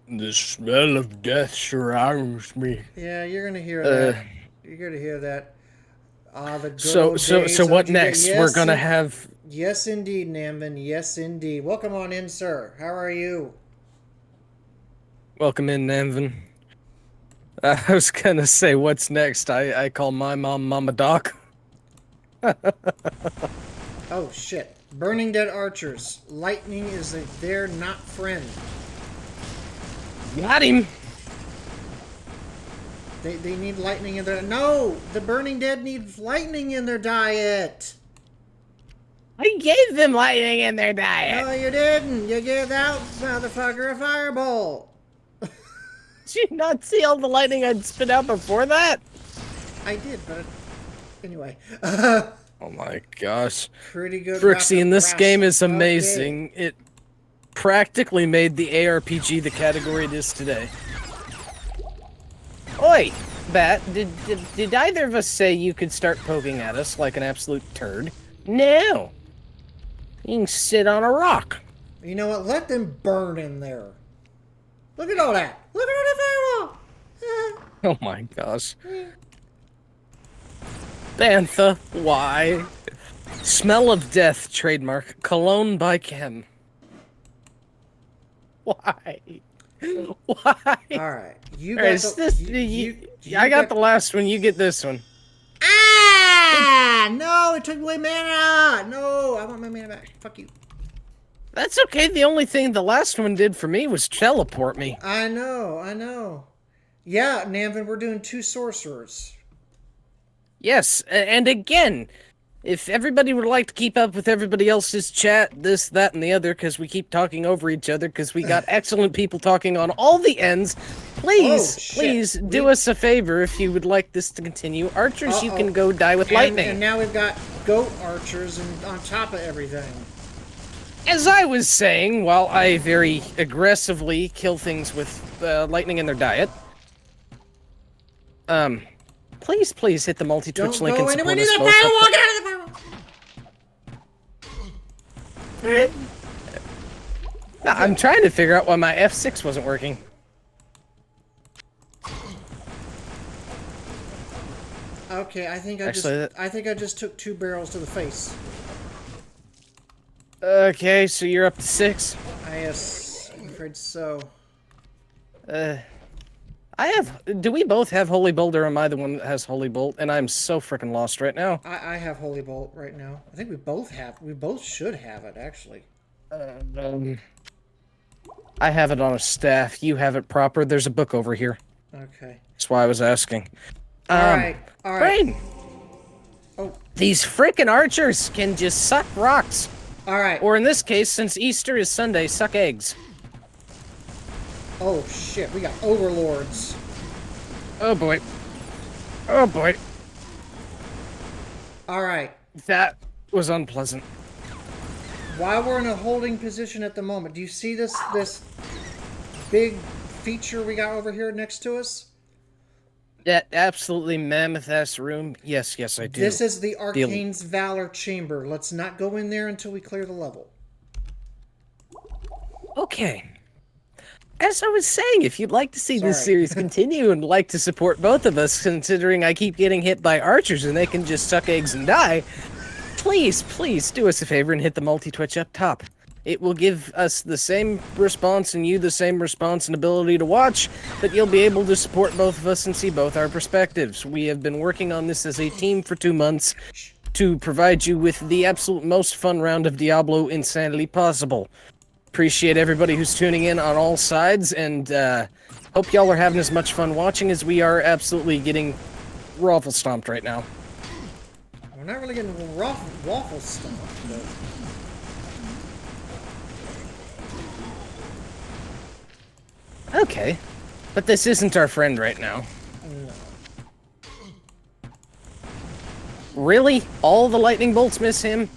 The smell of death surrounds me. Yeah, you're gonna hear that. You're gonna hear that. The good So old days what of next? Yes, We're gonna have. Yes, indeed, Namvin. Yes, indeed. Welcome on in, sir. How are you? Welcome in, Namvin. I was gonna say, what's next? I call my mom Mama Doc. Oh shit! Burning Dead Archers. Lightning is their not friend. Got him. They need lightning in their... No! The Burning Dead needs lightning in their diet! I gave them lightning in their diet. No, you didn't! You gave that motherfucker a fireball! Did you not see all the lightning I'd spit out before that? I did, but... Anyway. Oh my gosh. Pretty good. Brooksy, in this game is Okay. amazing. It practically made the ARPG the category it is today. Oi, Bat, did either of us say you could start poking at us like an absolute turd? No. You can sit on a rock. You know what? Let them burn in there. Look at all that. Look at all that fireball. Oh my gosh. Bantha, why? Smell of death, trademark. Cologne by Ken. Why? Why? All right. You got Alright, I got the last one. You get this one. Ah! No, it took away mana. No, I want my mana back. Fuck you. That's okay. The only thing the last one did for me was teleport me. I know. Yeah, Namvin, we're doing 2 sorcerers. Yes, and again, if everybody would like to keep up with everybody else's chat, this, that, and the other, because we keep talking over each other, because we got excellent people talking on all the ends, please do us a favor if you would like this to continue. Archers, you can go die with lightning. And now we've got goat archers and on top of everything. As I was saying, while I very aggressively kill things with lightning in their diet, please hit the multi-twitch link and support us both. Get out of the firewall! Nah, I'm trying to figure out why my F6 wasn't working. Okay, I think I just took 2 barrels to the face. Okay, so you're up to 6. Yes, I'm afraid so. Do we both have Holy Bolt, or am I the one that has Holy Bolt? And I'm so freaking lost right now. I have Holy Bolt right now. I think we both should have it, actually. I have it on a staff. You have it proper. There's a book over here. Okay. That's why I was asking. Alright. Brain! Oh, These frickin' archers can just suck rocks. All right. Or in this case, since Easter is Sunday, suck eggs. Oh shit, we got overlords. Oh boy. Oh boy. All right. That was unpleasant. While we're in a holding position at the moment, do you see this big feature we got over here next to us? That absolutely mammoth-ass room. Yes, I do. This is the Arcane's Valor Chamber. Let's not go in there until we clear the level. Okay. As I was saying, if you'd like to see this Sorry. series continue and like to support both of us, considering I keep getting hit by archers and they can just suck eggs and die, please do us a favor and hit the multi-twitch up top. It will give us the same response and you the same response and ability to watch, but you'll be able to support both of us and see both our perspectives. We have been working on this as a team for 2 months to provide you with the absolute most fun round of Diablo insanity possible. Appreciate everybody who's tuning in on all sides, and hope y'all are having as much fun watching as we are absolutely getting raffle stomped right now. We're not really getting waffle stomped, but... Okay, but this isn't our friend right now. No. Really? All the lightning bolts miss him?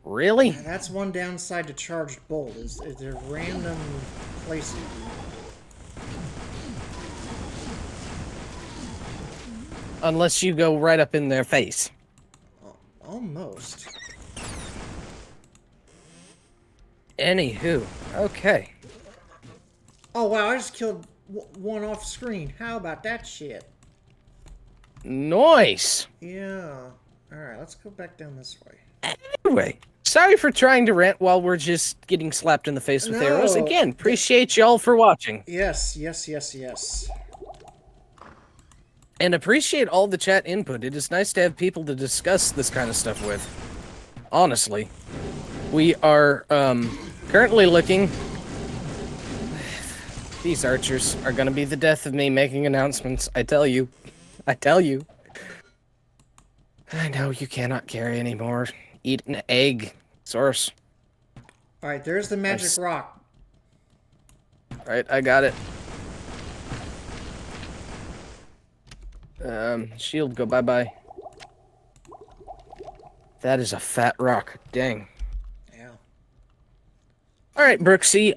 Really? That's one downside to charged bolt, is they're random places. Unless you go right up in their face. Almost. Anywho, okay. Oh wow, I just killed one off screen. How about that shit? Nice! Yeah. Alright, let's go back down this way. Anyway, sorry for trying to rant while we're just getting slapped in the face with arrows. No. Again, appreciate y'all for watching. Yes. And appreciate all the chat input. It is nice to have people to discuss this kind of stuff with. Honestly. We are, currently looking... These archers are gonna be the death of me making announcements. I tell you. I know you cannot carry anymore. Eat an egg. Source. Alright, there's the magic rock. Alright, I got it. Shield, go bye-bye. That is a fat rock. Dang. Yeah. Alright, Brooksy,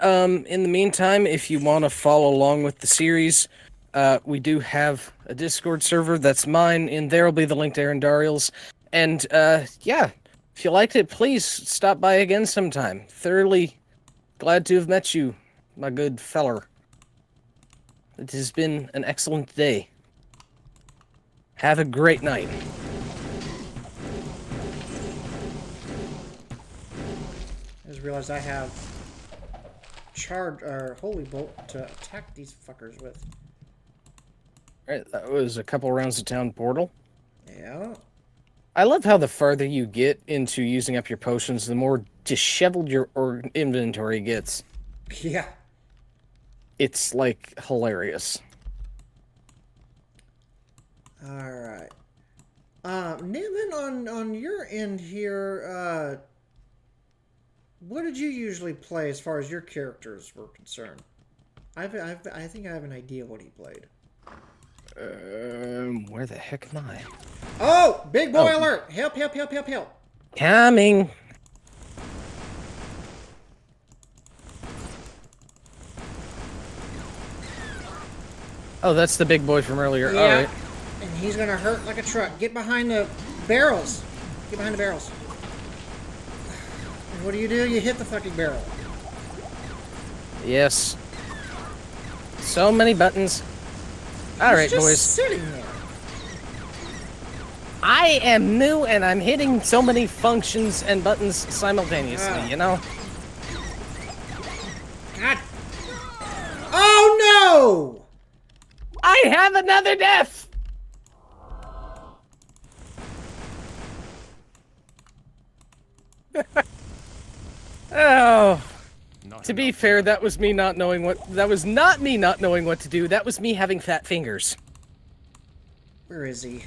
in the meantime, if you want to follow along with the series, we do have a Discord server that's mine, and there'll be the link to Aaron Dariel's. And, yeah, if you liked it, please stop by again sometime. Thoroughly glad to have met you, my good feller. It has been an excellent day. Have a great night. I just realized I have holy bolt to attack these fuckers with. Alright, that was a couple rounds of town portal. Yeah. I love how the farther you get into using up your potions, the more disheveled your inventory gets. Yeah. It's, like, hilarious. Alright. Niven, on your end here, what did you usually play as far as your characters were concerned? I think I have an idea what he played. Where the heck am I? Oh! Big boy Oh. alert! Help! Coming! Oh, that's the big boy from earlier. Yeah. Alright. And he's gonna hurt like a truck. Get behind the barrels. Get behind the barrels. And what do? You hit the fucking barrel. Yes. So many buttons. Alright, He's just boys. sitting there. I am new and I'm hitting so many functions and buttons simultaneously, you know? God. Oh no! I have another death! Oh. To be fair, that was me not knowing that was not me not knowing what to do. That was me having fat fingers. Where is he?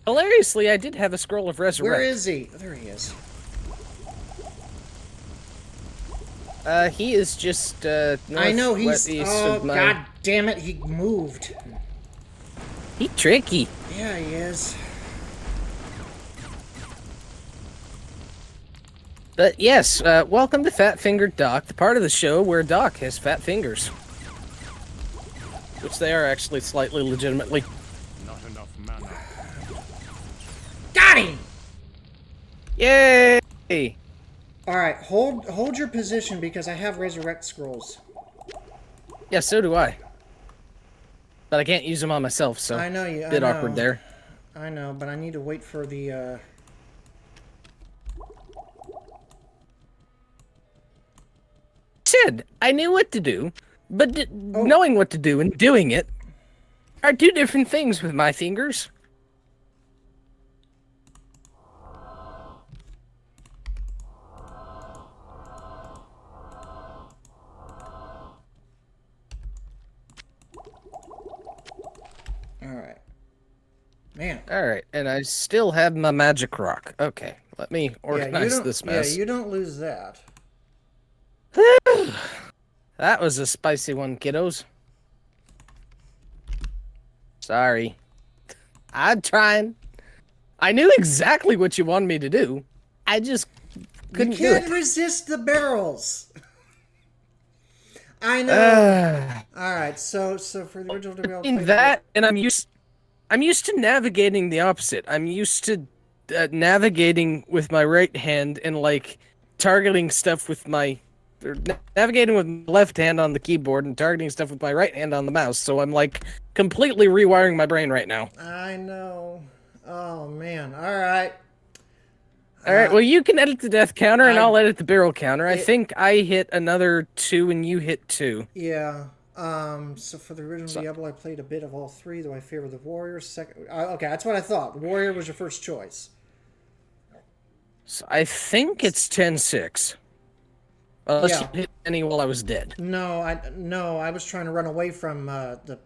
Hilariously, I did have a scroll of resurrect. Where is he? There he is. He is just, I know, he's... northwest Oh, of my... god damn it, he moved. He tricky. Yeah, he is. But yes, welcome to Fat Fingered Doc, the part of the show where Doc has fat fingers. Which they are actually slightly legitimately. Not enough mana. Got him! Yay! Alright, hold your position because I have resurrect scrolls. Yeah, so do I. But I can't use them on myself, so... I know you. Bit awkward there. I know, but I need to wait for the, Said, I knew what to do, but knowing what to do and doing it are two different things with my fingers. Alright. Man. Alright, and I still have my magic rock. Okay, let me organize this mess. Yeah, you don't lose that. That was a spicy one, kiddos. Sorry. I'm trying. I knew exactly what you wanted me to do. I just couldn't do You can't it. resist the barrels. I know. Alright, so for the original development... In that, and I'm used to navigating the opposite. I'm used to navigating with my right hand and, like, targeting stuff with my... Or navigating with my left hand on the keyboard and targeting stuff with my right hand on the mouse. So I'm, like, completely rewiring my brain right now. I know. Oh, man. Alright. Alright, well, you can edit the death counter, and I'll edit the barrel counter. I think I hit another 2, and you hit 2. Yeah. So for the original Diablo, I played a bit of all three, though I favor the warrior. Second, okay, that's what I thought. Warrior was your first choice. So I think it's 10-6. Unless Yeah. you hit any while I was dead. No, I was trying to run away from the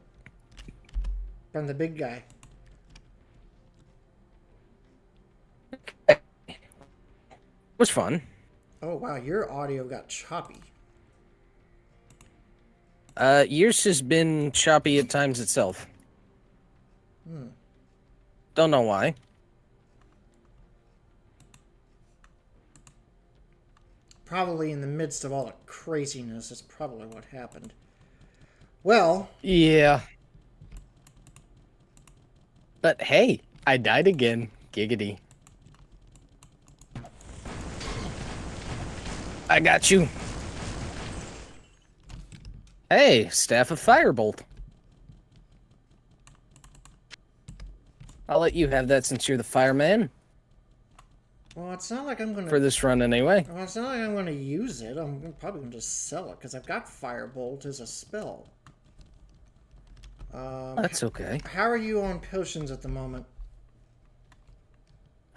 big guy. It was fun. Oh wow, your audio got choppy. Yours has been choppy at times itself. Don't know why. Probably in the midst of all the craziness, that's probably what happened. Well, Yeah. But hey, I died again. Giggity. I got you. Hey, Staff of Firebolt. I'll let you have that since you're the fireman. well, it's not like I'm gonna. For this run anyway. Well, it's not like I'm gonna use it. I'm probably gonna just sell it because I've got Firebolt as a spell. That's okay. How are you on potions at the moment?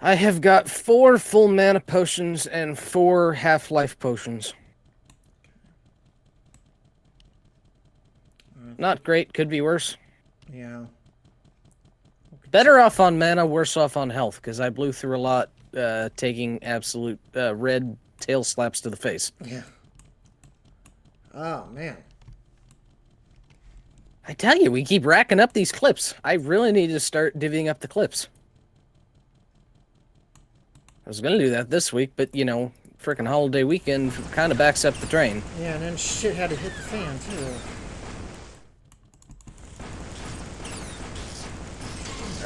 I have got 4 full mana potions and 4 half-life potions. Not great, could be worse. Yeah. Better off on mana, worse off on health, because I blew through a lot, taking absolute red tail slaps to the face. Yeah. Oh, man. I tell you, we keep racking up these clips. I really need to start divvying up the clips. I was going to do that this week, but, you know, frickin' holiday weekend kind of backs up the train. Yeah, and then shit had to hit the fan, too.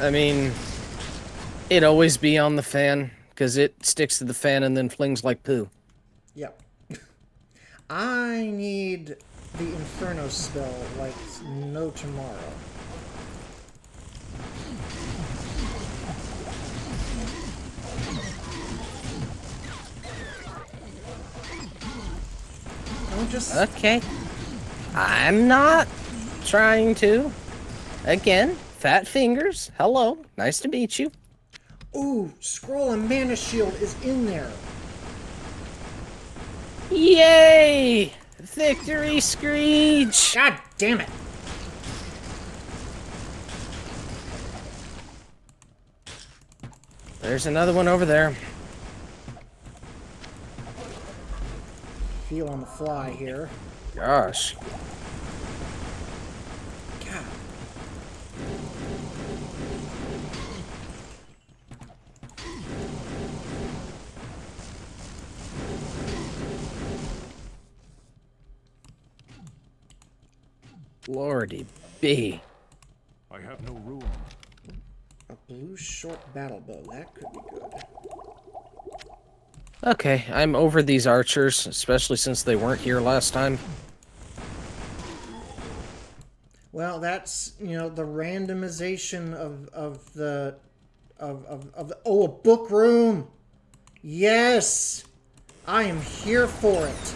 I mean, it'd always be on the fan, because it sticks to the fan and then flings like poo. Yep. I need the Inferno spell like no tomorrow. Don't just... Okay. I'm not trying to. Again, fat fingers. Hello. Nice to meet you. Ooh, Scroll and Mana Shield is in there. Yay! Victory screech! God damn it. There's another one over there. Feel on the fly here. Gosh. God. Lordy B. I have no room. A blue short battle bow. That could be good. Okay, I'm over these archers, especially since they weren't here last time. Well, that's, you know, the randomization of the oh, a book room. Yes. I am here for it.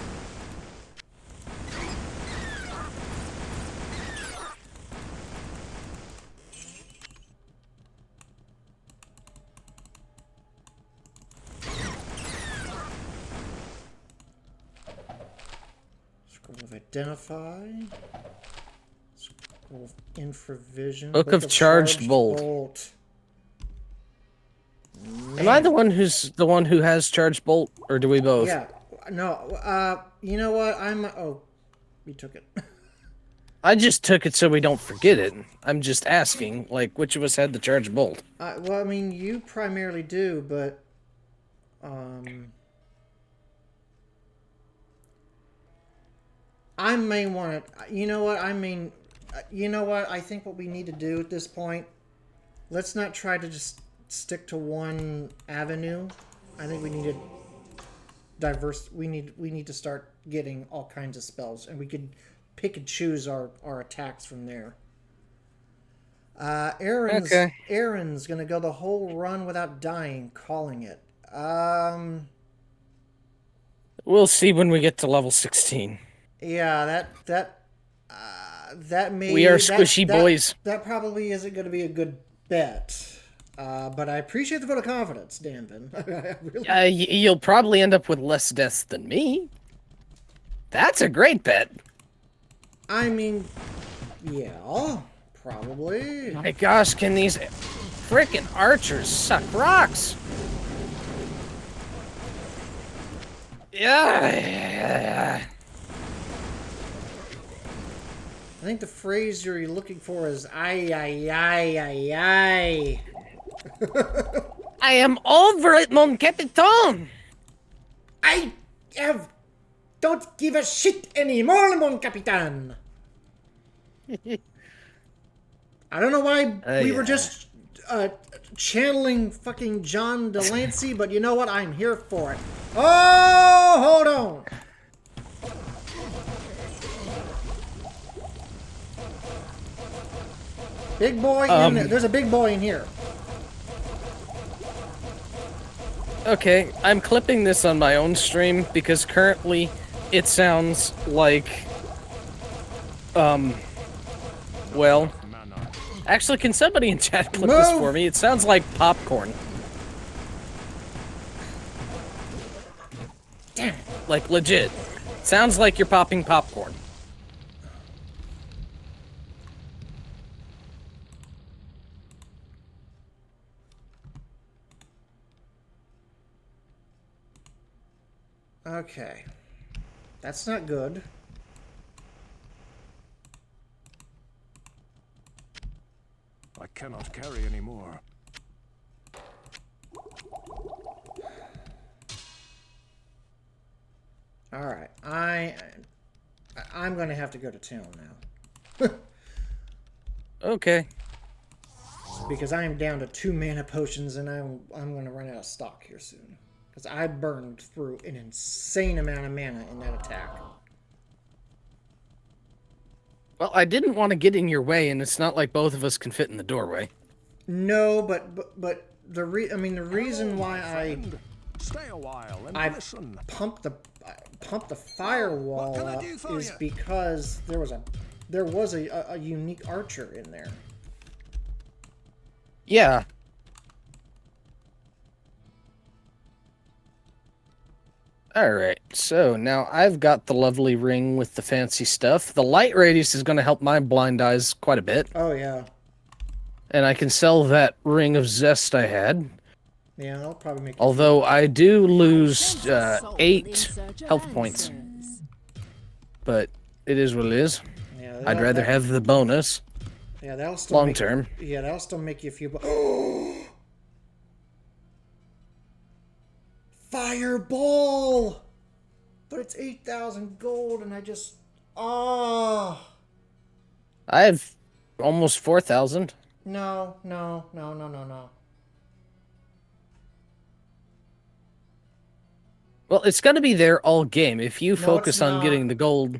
Scroll of Identify. Scroll of Infravision. Book of Charged Bolt. Am I the one who has Charged Bolt, or do we both? Yeah. No. You know what? Oh, we took it. I just took it so we don't forget it. I'm just asking, like, which of us had the Charged Bolt? Well, I mean, you primarily do, but I may want to. You know what? I mean, you know what? I think what we need to do at this point, let's not try to just stick to one avenue. I think we need to diverse. We need to start getting all kinds of spells, and we could pick and choose our attacks from there. Aaron's gonna go the whole run without dying, calling it. We'll see when we get to level 16. Yeah, that may... We are squishy boys. That probably isn't going to be a good bet. But I appreciate the vote of confidence, Danvin. Really... you'll probably end up with less deaths than me. That's a great bet. I mean, yeah, probably. My gosh, can these frickin' archers suck rocks? Yeah. I think the phrase you're looking for is "ay ay ay ay ay." I am over it, mon capitaine. Don't give a shit anymore, mon capitaine. I don't know why we were just channeling fucking John Delancey, but you know what? I'm here for it. Oh, hold on. Big boy in there. There's a big boy in here. Okay, I'm clipping this on my own stream because currently it sounds like, well, actually, can somebody in chat clip this for me? It sounds like popcorn. Damn it. Like, legit. Sounds like you're popping popcorn. Okay. That's not good. I cannot carry anymore. All right. I'm going to have to go to town now. Okay. Because I am down to 2 mana potions and I'm going to run out of stock here soon. Because I burned through an insane amount of mana in that attack. Well, I didn't want to get in your way, and it's not like both of us can fit in the doorway. No, but the reason why Stay a while and I listen. pumped the firewall What can I up do for is you? because there was a unique archer in there. Yeah. Alright, so now I've got the lovely ring with the fancy stuff. The light radius is going to help my blind eyes quite a bit. Oh, yeah. And I can sell that ring of zest I had. Yeah, that'll probably make you Although I do lose Sent a soul in 8 search of health points. answers. But it is what it is. Yeah, I'd rather have the bonus. Yeah, that'll still Long make, term. Yeah, that'll still make you feel. Fireball! But it's 8,000 gold, and I just. Oh. I have almost 4,000. No, no, no, no, no, no. Well, it's going to be there all game if you No, focus it's on not. getting the gold.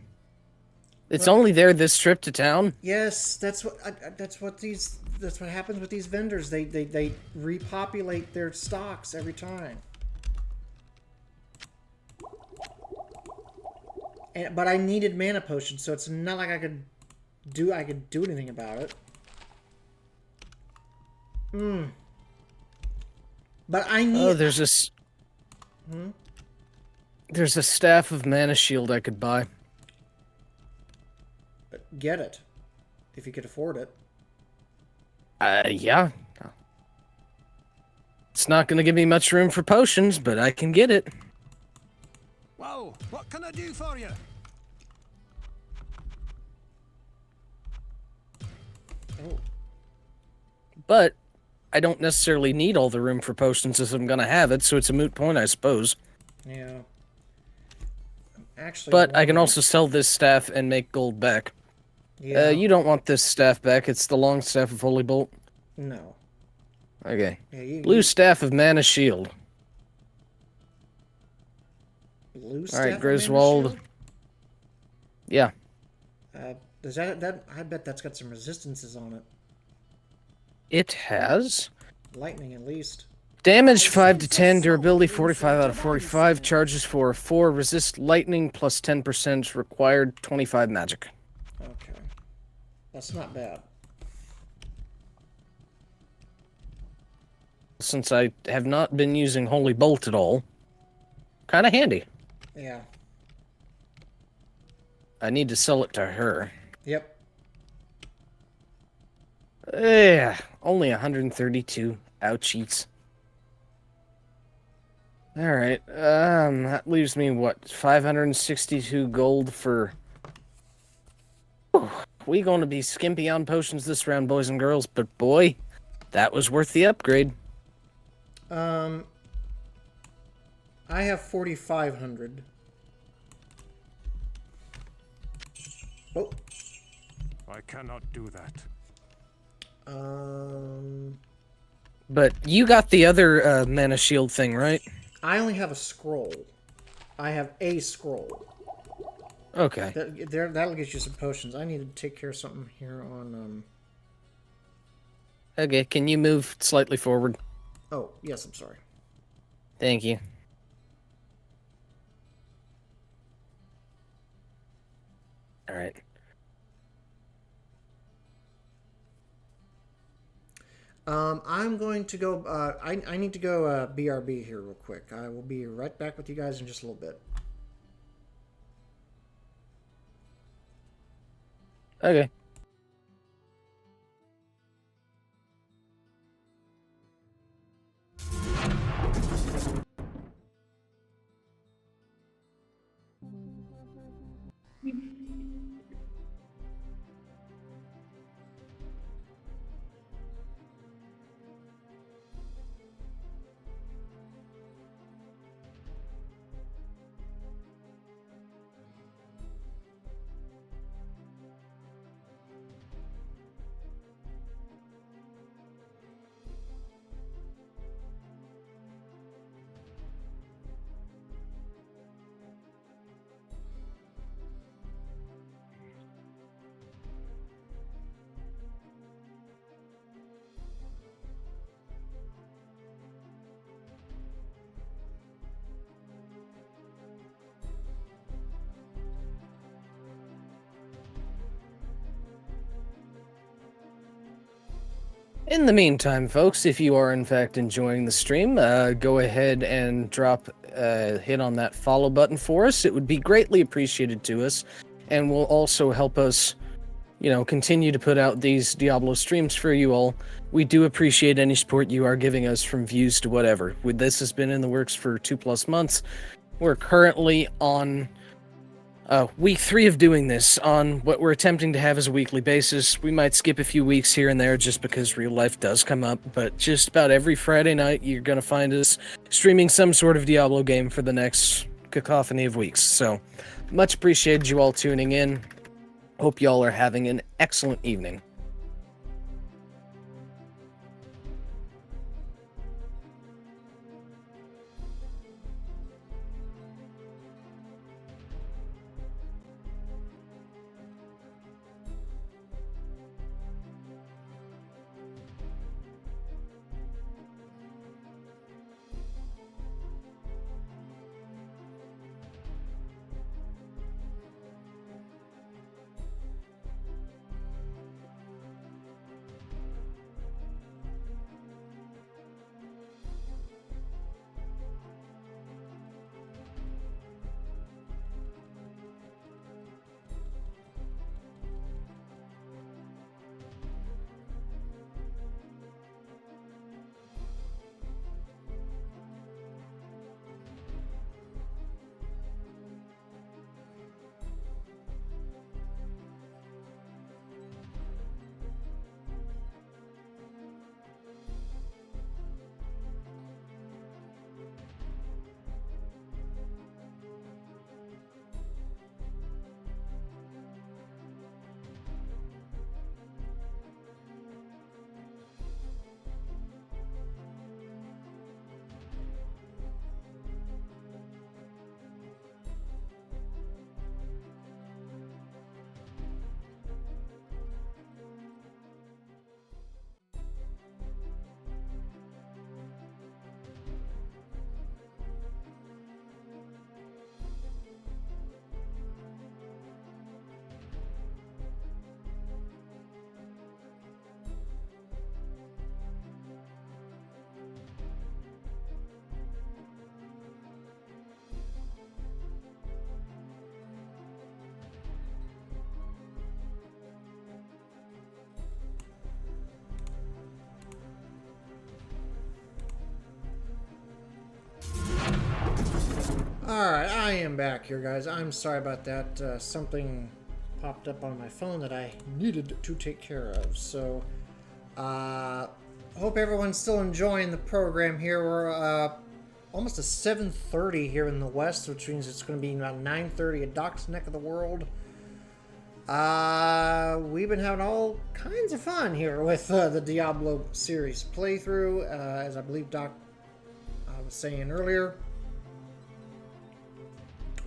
It's Well- only there this trip to town. Yes, that's what. That's what happens with these vendors. They repopulate their stocks every time. But I needed mana potions, so it's not like I could do anything about it. But I need. Oh, there's this. There's a staff of mana shield I could buy. Get it, if you could afford it. Yeah. It's not going to give me much room for potions, but I can get it. Whoa, what can I do for you? Oh, But I don't necessarily need all the room for potions if I'm going to have it, so it's a moot point, I suppose. yeah. Actually, But I can wondering- also sell this staff and make gold back. Yeah. You don't want this staff back. It's the long staff of Holy Bolt. No. Okay. Yeah, Blue staff of Mana Shield. Blue All staff right, of Mana Griswold. Shield? Yeah. Does that? I bet that's got some resistances on it. It has. Lightning, at least. Damage 5 to 10, durability 45 out of 45, charges for 4, resist lightning plus 10%, required 25 magic. Okay. That's not bad. Since I have not been using Holy Bolt at all, kind of handy. Yeah. I need to sell it to her. Yep. Yeah, only 132. Ouchies. Alright, that leaves me, what, 562 gold for... Whew, we gonna be skimpy on potions this round, boys and girls, but boy, that was worth the upgrade. I have 4,500. Oh. I cannot do that. But you got the other mana shield thing, right? I only have a scroll. I have a scroll. Okay. That'll get you some potions. I need to take care of something here on, Okay, can you move slightly forward? Oh, yes, I'm sorry. Thank you. Alright. I'm going to go, I need to go, BRB here real quick. I will be right back with you guys in just a little bit. Okay. In the meantime, folks, if you are in fact enjoying the stream, go ahead and drop a hit on that follow button for us. It would be greatly appreciated to us, and will also help us continue to put out these Diablo streams for you all. We do appreciate any support you are giving us, from views to whatever. This has been in the works for 2+ months. We're currently on week 3 of doing this, on what we're attempting to have as a weekly basis. We might skip a few weeks here and there just because real life does come up, but just about every Friday night you're going to find us streaming some sort of Diablo game for the next cacophony of weeks. So much appreciated you all tuning in. Hope y'all are having an excellent evening. Alright, I am back here, guys. I'm sorry about that. Something popped up on my phone that I needed to take care of. So, hope everyone's still enjoying the program here. We're almost at 7:30 here in the West, which means it's going to be about 9:30 at Doc's neck of the world. We've been having all kinds of fun here with the Diablo Series playthrough, as I believe Doc was saying earlier.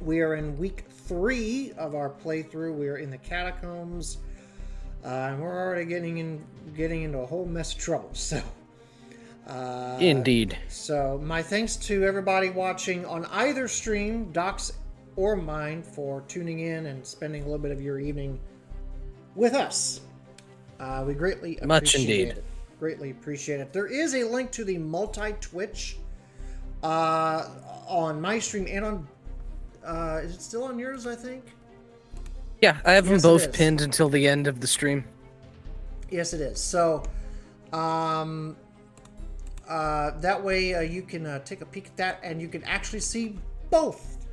We are in week 3 of our playthrough. We are in the catacombs, and we're already getting into a whole mess of trouble. So, indeed. So, my thanks to everybody watching on either stream, Doc's or mine, for tuning in and spending a little bit of your evening with us. We greatly appreciate Much indeed. it. Greatly appreciate it. There is a link to the multi-Twitch on my stream and on. Is it still on yours, I think? Yeah, I have them Yes, it both is. pinned until the end of the stream. Yes, it is. So, that way you can take a peek at that, and you can actually see both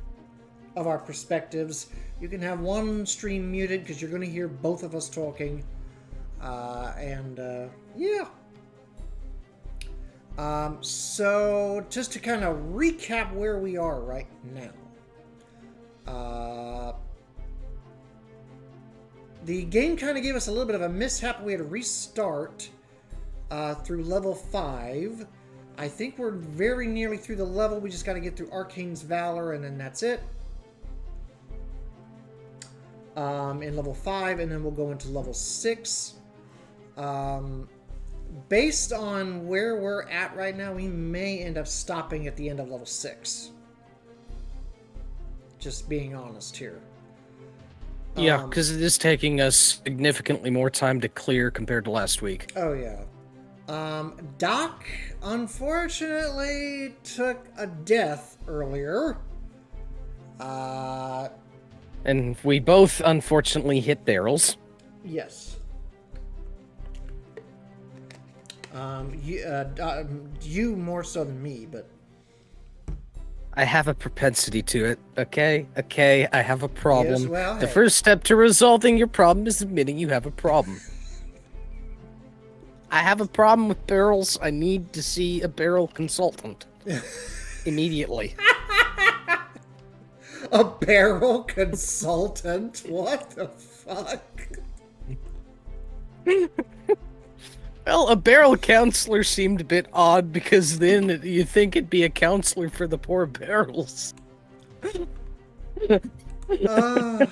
of our perspectives. You can have one stream muted because you're going to hear both of us talking. Yeah. So, just to kind of recap where we are right now. The game kind of gave us a little bit of a mishap. We had to restart through level 5. I think we're very nearly through the level. We just got to get through Arcane's Valor, and then that's it. In level 5, and then we'll go into level 6. Based on where we're at right now, we may end up stopping at the end of level 6. Just being honest here. Yeah, because it is taking us significantly more time to clear compared to last week. Oh, yeah. Doc, unfortunately, took a death earlier. And we both, unfortunately, hit barrels. Yes. You more so than me, but I have a propensity to it, okay? Okay, I have a problem. Yes, well, The hey. first step to resolving your problem is admitting you have a problem. I have a problem with barrels. I need to see a barrel consultant. Immediately. a barrel consultant? What the fuck? Well, a barrel counselor seemed a bit odd because then you think it'd be a counselor for the poor barrels. A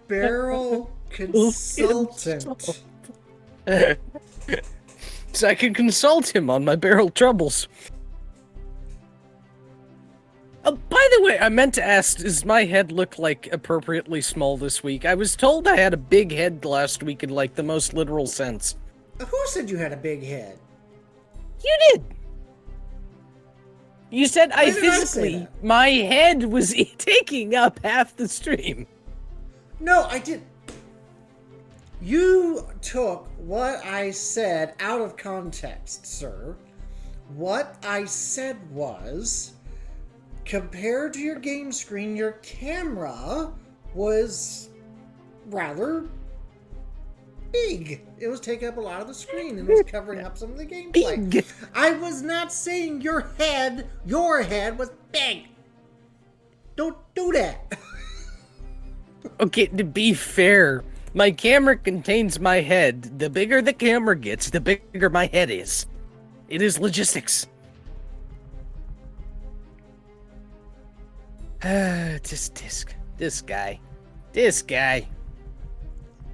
barrel consultant. So I can consult him on my barrel troubles. Oh, by the way, I meant to ask, does my head look like appropriately small this week? I was told I had a big head last week in like the most literal sense. Who said you had a big head? You did. You said When did I say physically, that? my head was taking up half the stream. No, I did. You took what I said out of context, sir. What I said was, compared to your game screen, your camera was rather big. It was taking up a lot of the screen and it was covering up some of the gameplay. Big. I was not saying your head was big. Don't do that. Okay, to be fair, my camera contains my head. The bigger the camera gets, the bigger my head is. It is logistics. This guy.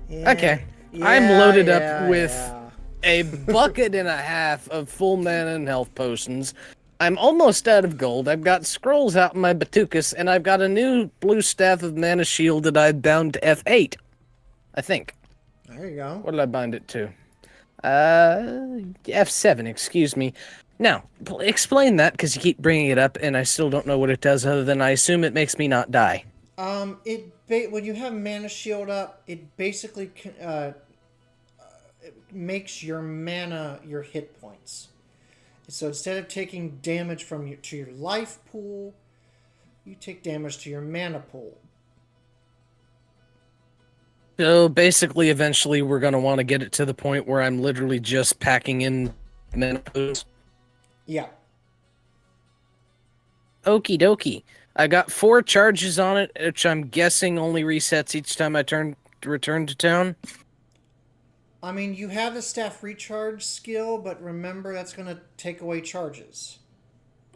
Yeah, Okay, I'm loaded up yeah, with yeah. a bucket and a half of full mana and health potions. I'm almost out of gold. I've got scrolls out in my batukas, and I've got a new blue staff of mana shield that I bound to F8. I think. There you go. What did I bind it to? F7, excuse me. Now, explain that, because you keep bringing it up, and I still don't know what it does, other than I assume it makes me not die. When you have mana shield up, it basically it makes your mana your hit points. So instead of taking damage from your life pool, you take damage to your mana pool. So basically, eventually, we're going to want to get it to the point where I'm literally just packing in mana pools. Yeah. Okie dokie. I got 4 charges on it, which I'm guessing only resets each time I return to town. I mean, you have the staff recharge skill, but remember that's going to take away charges.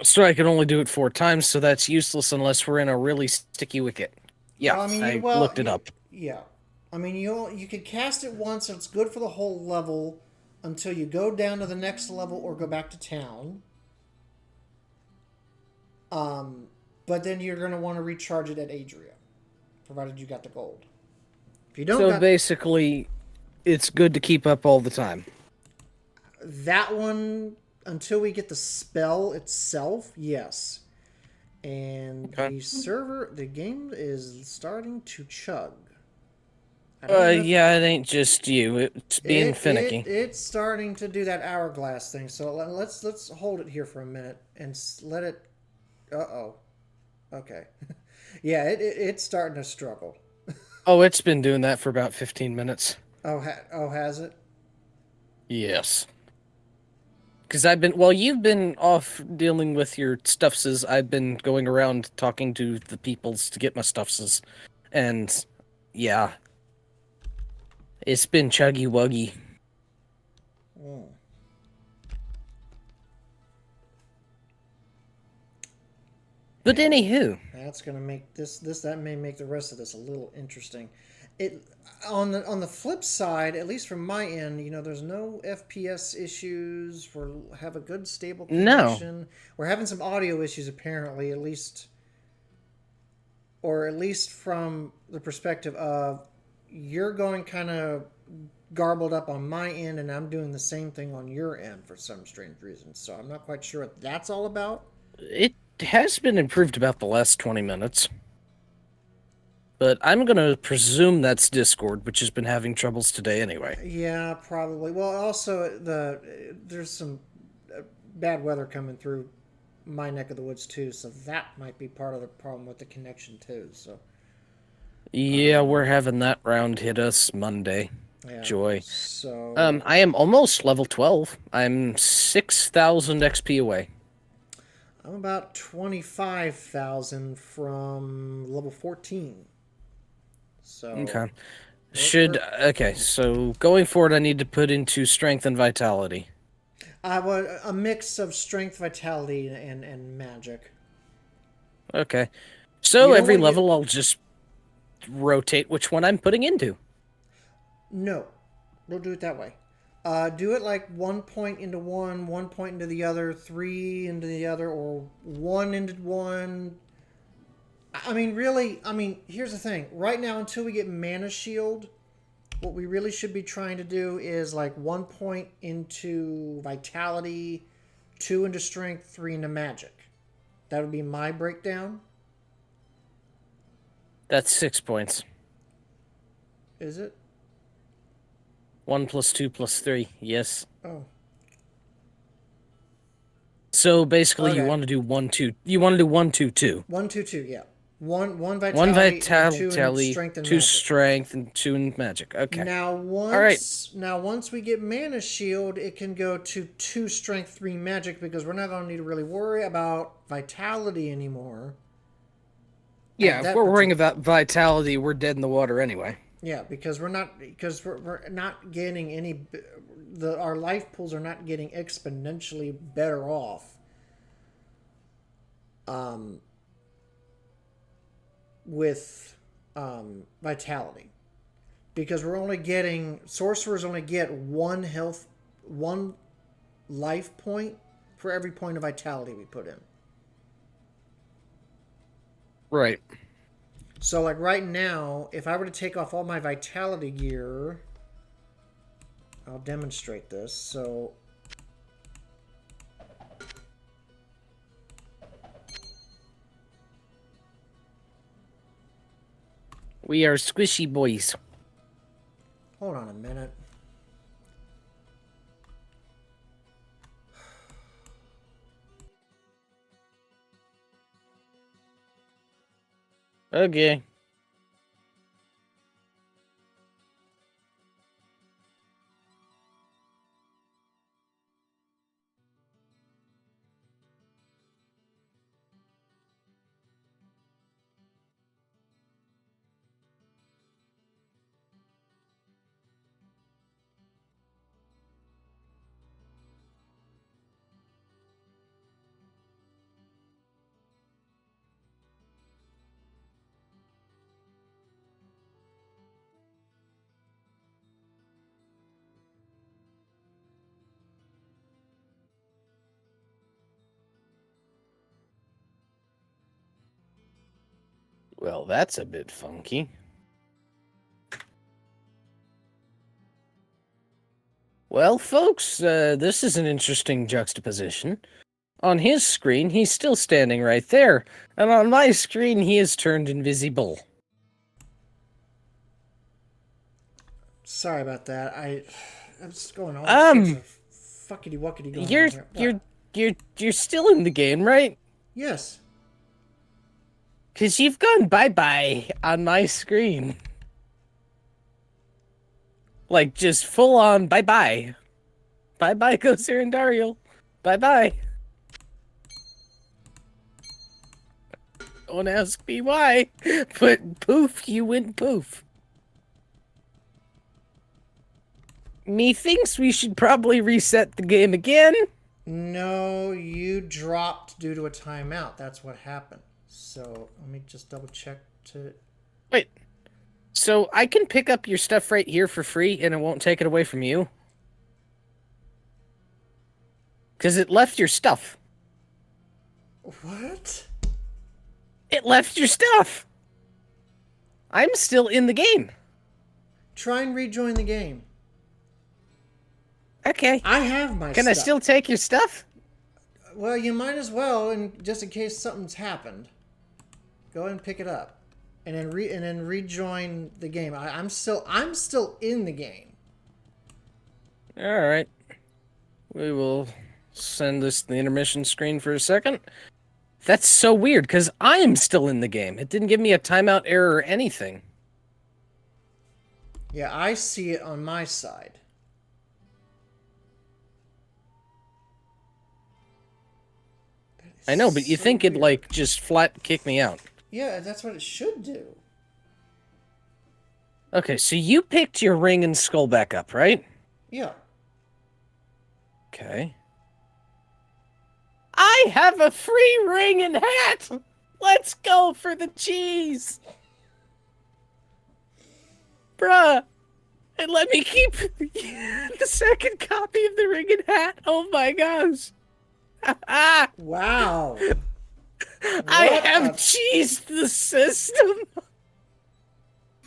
So I can only do it 4 times, so that's useless unless we're in a really sticky wicket. Yeah, Well, I mean, I looked it up. Yeah. I mean, you could cast it once, and it's good for the whole level until you go down to the next level or go back to town. But then you're going to want to recharge it at Adria, provided you got the gold. If you don't So basically, it's good to keep up all the time. that one, until we get the spell itself, yes. And Okay. the game is starting to chug. I don't know if- Yeah, it ain't just you. It's being finicky. It's starting to do that hourglass thing. So let's hold it here for a minute and let it. Okay. Yeah, it's starting to struggle. Oh, it's been doing that for about 15 minutes. Has it? Yes. Because while you've been off dealing with your stuffses, I've been going around talking to the peoples to get my stuffses. And, yeah. It's been chuggy-wuggy. Mm. But anywho. That's gonna make that may make the rest of this a little interesting. It on the flip side, at least from my end, there's no FPS issues. Have a good stable connection. No. We're having some audio issues apparently, at least from the perspective of you're going kind of garbled up on my end, and I'm doing the same thing on your end for some strange reason. So I'm not quite sure what that's all about. It has been improved about the last 20 minutes. but I'm gonna presume that's Discord, which has been having troubles today anyway. Yeah, probably. Well, also there's some bad weather coming through my neck of the woods too, so that might be part of the problem with the connection too. So Yeah, we're having that round hit us Monday. yeah. Joy. So I am almost level 12. I'm 6,000 XP away. I'm about 25,000 from level 14. So Okay. we're- Okay, so going forward, I need to put into strength and vitality. a mix of strength, vitality, and magic. Okay. You So don't every wanna get- level, I'll just rotate which one I'm putting into. No, don't do it that way. Do it like 1 point into one, 1 point into the other, 3 into the other, or 1 into one. I mean, really, here's the thing. Right now, until we get Mana Shield, what we really should be trying to do is like 1 point into Vitality, 2 into Strength, 3 into Magic. That would be my breakdown. That's 6 points. Is it? 1 plus 2 plus 3. Yes. Oh. So basically, Okay. you want to do 1, 2. You want to do 1, 2, 2. 1, 2, 2, yeah. One vitality, 1 and 2 vitality, in strength and 2 magic. strength, and 2 in magic. Okay. Now once we get Mana Shield, it can go to 2 strength, 3 magic, because we're not going to need to really worry about vitality anymore. Yeah, if we're worrying about vitality, we're dead in the water anyway. Yeah, because we're not getting any. Our life pools are not getting exponentially better off. With vitality, because we're only getting sorcerers only get 1 life point for every point of vitality we put in. Right. So like right now, if I were to take off all my vitality gear, I'll demonstrate this. So We are squishy boys. hold on a minute. Okay. Well, that's a bit funky. Well, folks, this is an interesting juxtaposition. On his screen, he's still standing right there, and on my screen, he is turned invisible. Sorry about that. I'm just going all sorts of fuckity wuckity going on here. You're still in the game, right? Yes. 'Cause you've gone bye-bye on my screen. Like, just full-on bye-bye. Bye-bye, Gosir and Dario. Bye-bye. Don't ask me why, but poof, you went poof. Methinks we should probably reset the game again. No, you dropped due to a timeout. That's what happened. So let me just double check to. Wait, so I can pick up your stuff right here for free and it won't take it away from you? Because it left your stuff. What? It left your stuff. I'm still in the game. Try and rejoin the game. Okay. I have my Can stuff. I still take your stuff? Well, you might as well, and just in case something's happened. Go ahead and pick it up. and then rejoin the game. I'm still in the game. All right. We will send this to the intermission screen for a second. That's so weird, because I am still in the game. It didn't give me a timeout error or anything. Yeah, I see it on my side. I know, but you So think it'd, weird. like, just flat kick me out. Yeah, that's what it should do. Okay, so you picked your ring and skull back up, right? Yeah. Okay. I have a free ring and hat! Let's go for the cheese! Bruh! And let me keep the second copy of the ring and hat! Oh my gosh! Wow. I What have a- cheesed the system!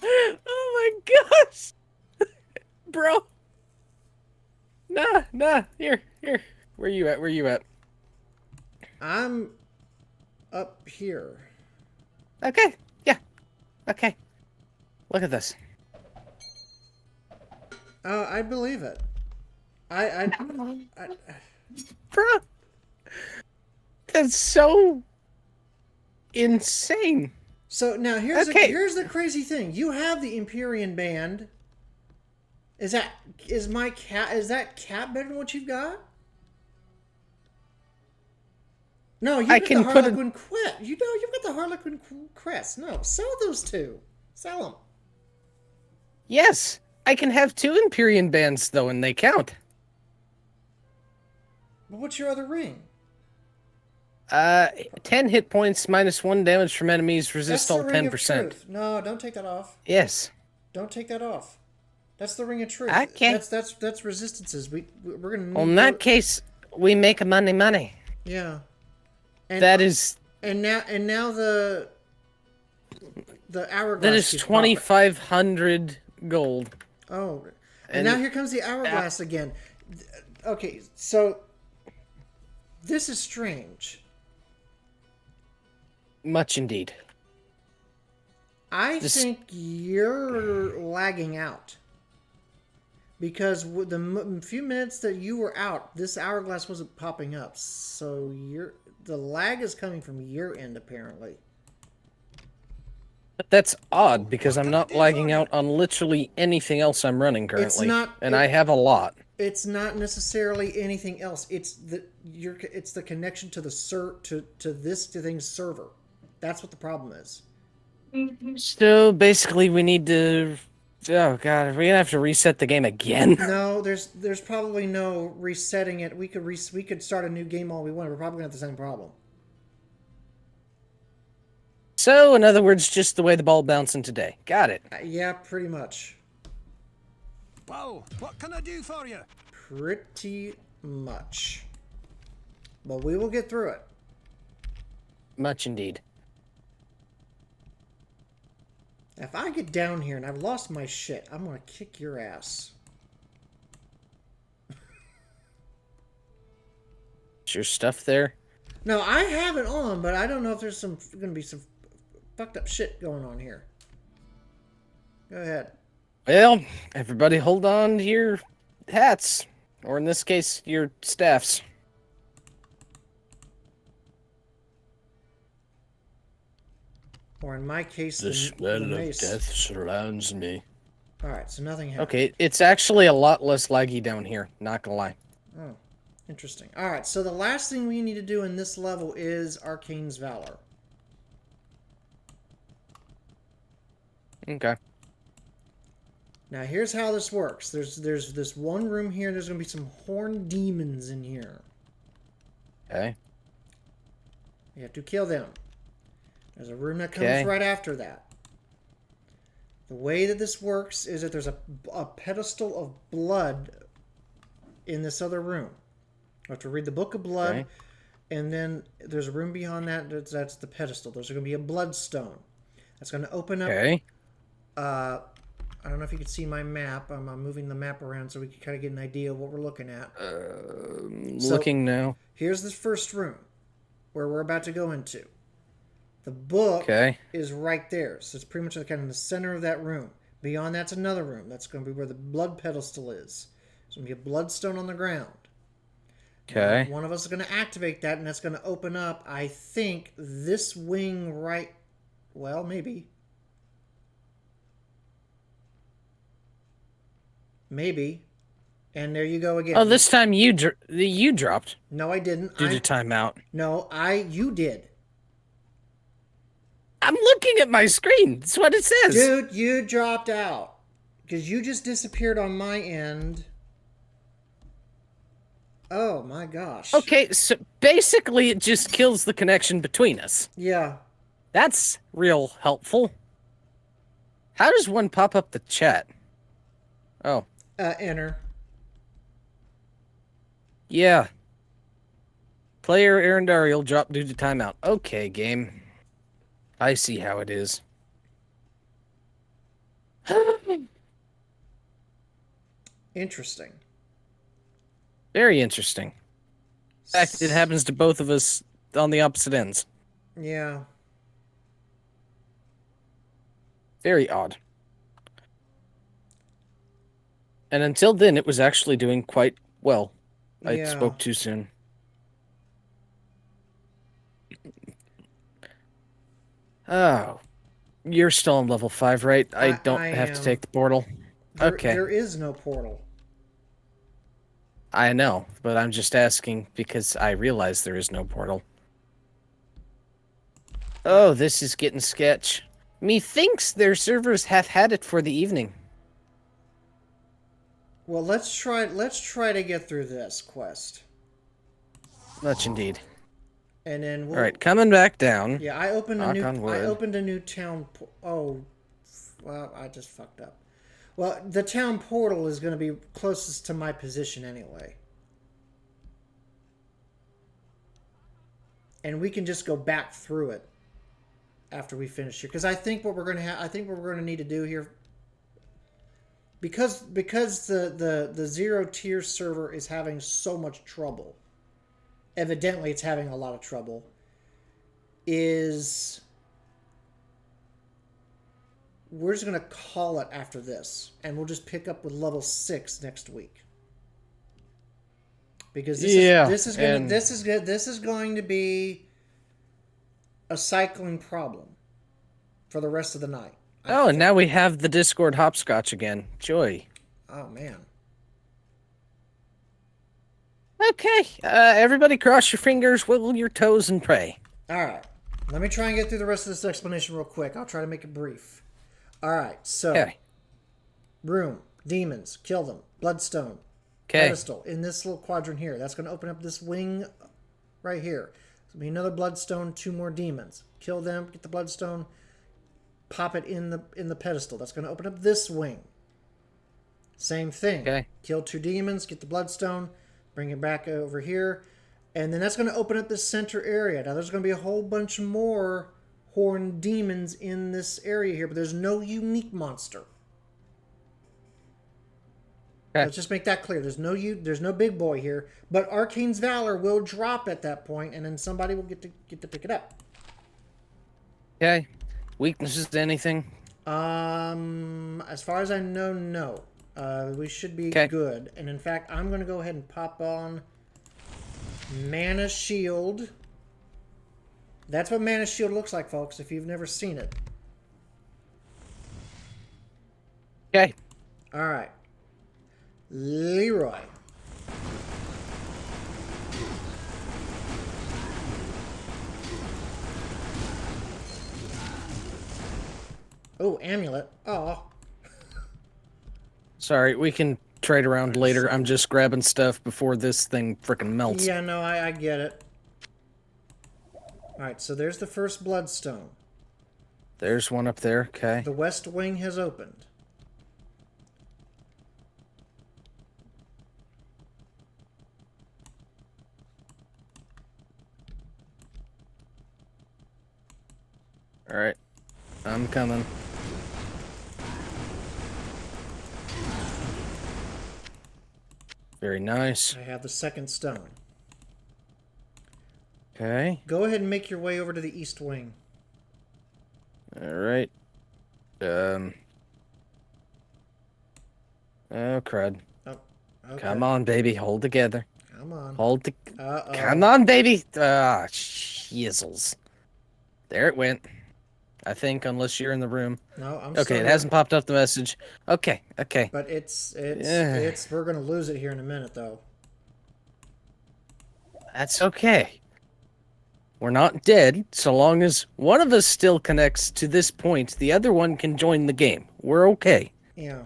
Oh my gosh! Bro! Nah, here. Where you at? I'm up here. Okay, yeah. Okay. Look at this. I believe it. I Bro! That's so insane. So now here's Okay. here's the crazy thing. You have the Empyrean band. Is that cat better than what you've got? No, you've I got can the put a- Harlequin crest. You know, you've got the Harlequin crest. No, sell those two. Sell them. Yes, I can have 2 Empyrean bands, though, and they count. But what's your other ring? 10 hit points, -1 damage from enemies, resist That's all the ring 10%. of truth. No, don't take that off. Yes. Don't take that off. That's the ring of truth. Okay. That's resistances. We're gonna. Well, in that case, we make money. Yeah. And, That is And now the hourglass. that is keeps 2,500 gold. popping. Oh, and And- now here comes the hourglass again. Okay, so this is strange. Much indeed. I This- think you're lagging out. Because with the few minutes that you were out, this hourglass wasn't popping up. So the lag is coming from your end, apparently. But that's odd, because I'm not lagging out on literally anything else I'm running currently. And I have a lot. It's not necessarily anything else. It's the connection to the this thing's server. That's what the problem is. So basically, we need to. Oh god, are we gonna have to reset the game again? No, there's probably no resetting it. We could start a new game all we want. We're probably gonna have the same problem. So, in other words, just the way the ball bouncing today. Got it. Yeah, pretty much. Whoa, what can I do for you? Pretty much. But we will get through it. Much indeed. If I get down here and I've lost my shit, I'm gonna kick your ass. Is your stuff there? No, I have it on, but I don't know if there's gonna be some fucked up shit going on here. Go ahead. Well, everybody hold on to your hats. Or in this case, your staffs. Or in my case, The smell the of mace. death surrounds me. Alright, so nothing happened. Okay, it's actually a lot less laggy down here, not gonna lie. Oh, interesting. Alright, so the last thing we need to do in this level is Arcane's Valor. Okay. Now here's how this works. There's this one room here. There's gonna be some horned demons in here. Okay. You have to kill them. There's a room that comes Okay. right after that. The way that this works is that there's a pedestal of blood in this other room. You have to read the Book of Blood, Okay. and then there's a room beyond that. That's the pedestal. There's going to be a bloodstone. That's going to open up. Okay. I don't know if you can see my map. I'm moving the map around so we can kind of get an idea of what we're looking at. So- Looking now. Here's the first room where we're about to go into. The book Okay. is right there. So it's pretty much kind of in the center of that room. Beyond that's another room. That's going to be where the blood pedestal is. There's going to be a bloodstone on the ground. Okay. One of us is going to activate that, and that's going to open up, I think, this wing right... Well, maybe. Maybe. And there you go again. Oh, this time you dropped No, I didn't. due to timeout. No, you did. I'm looking at my screen. That's what it says. Dude, you dropped out. Because you just disappeared on my end. Oh, my gosh. Okay, so basically it just kills the connection between us. Yeah. That's real helpful. How does one pop up the chat? Oh. Enter. Yeah. Player Arendariel dropped due to timeout. Okay, game. I see how it is. Interesting. Very interesting. In fact, it happens to both of us on the opposite ends. Yeah. Very odd. And until then, it was actually doing quite well. I Yeah. spoke too soon. Oh. You're still on level 5, right? I don't have to am. take the portal. Okay. There is no portal. I know, but I'm just asking because I realize there is no portal. Oh, this is getting sketch. Methinks their servers hath had it for the evening. Well, let's try to get through this quest. Much indeed. And then we'll... All right, coming back down. Yeah, I opened Knock on wood. I opened a new town. Oh, well, I just fucked up. Well, the town portal is going to be closest to my position anyway, and we can just go back through it after we finish here. Because I think what we're going to have, I think what we're going to need to do here, because the zero tier server is having so much trouble. Evidently, it's having a lot of trouble. Is we're just gonna call it after this, and we'll just pick up with level 6 next week. Because this is going to be a cycling problem for the rest of the night. Oh, and now we have the Discord hopscotch again. Joy. Oh man. Okay, everybody cross your fingers, wiggle your toes, and pray. All right. Let me try and get through the rest of this explanation real quick. I'll try to make it brief. All right. So, Okay. room, demons, kill them, bloodstone, Okay. pedestal in this little quadrant here. That's going to open up this wing right here. So be another bloodstone, 2 more demons. Kill them, get the bloodstone, pop it in the pedestal. That's going to open up this wing. Same thing. Okay. Kill 2 demons, get the bloodstone, bring it back over here. And then that's going to open up this center area. Now, there's going to be a whole bunch more horned demons in this area here, but there's no unique monster. Okay. Let's just make that clear. There's no big boy here, but Arcane's Valor will drop at that point, and then somebody will get to pick it up. Okay. Weaknesses to anything? As far as I know, no. We should be good. And in fact, I'm going to go ahead and pop on Mana Shield. That's what Mana Shield looks like, folks, if you've never seen it. Okay. All right. Leroy. Oh, amulet. Oh. Sorry, we can trade around later. I'm just grabbing stuff before this thing frickin' melts. Yeah, no, I get it. Alright, so there's the first bloodstone. There's one up there, okay. The west wing has opened. Alright. I'm coming. Very nice. I have the second stone. Okay. Go ahead and make your way over to the east wing. Alright. Oh, crud. Oh, okay. Come on, baby. Hold together. Come on. Hold to... Uh-oh. Come on, baby. Ah, shizzles. There it went. I think, unless you're in the room. No, I'm okay, still it here. hasn't popped up the message. Okay. But it's Yeah. we're gonna lose it here in a minute though. That's okay. We're not dead, so long as one of us still connects to this point, the other one can join the game. We're okay. Yeah.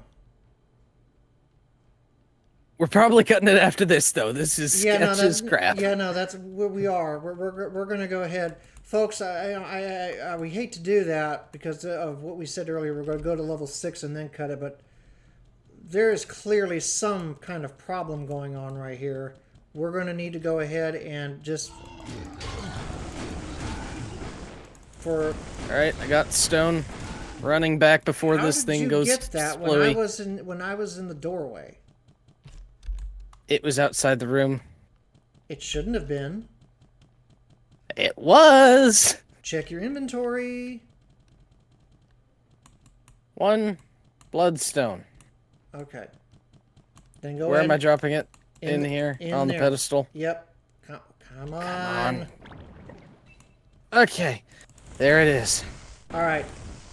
We're probably cutting it after this, though. This is sketch as crap. Yeah, no, that's where we are. We're gonna go ahead, folks. We hate to do that because of what we said earlier. We're gonna go to level 6 and then cut it, but there is clearly some kind of problem going on right here. We're gonna need to go ahead and just All right, I got stone running back before this thing goes. How did you get that when I was in the doorway? It was outside the room. It shouldn't have been. It was. Check your inventory. 1 bloodstone. Okay. Then go Where ahead. am I dropping it? In the- here in on there. the pedestal. Yep. Come on. on. Okay, there it is. All right.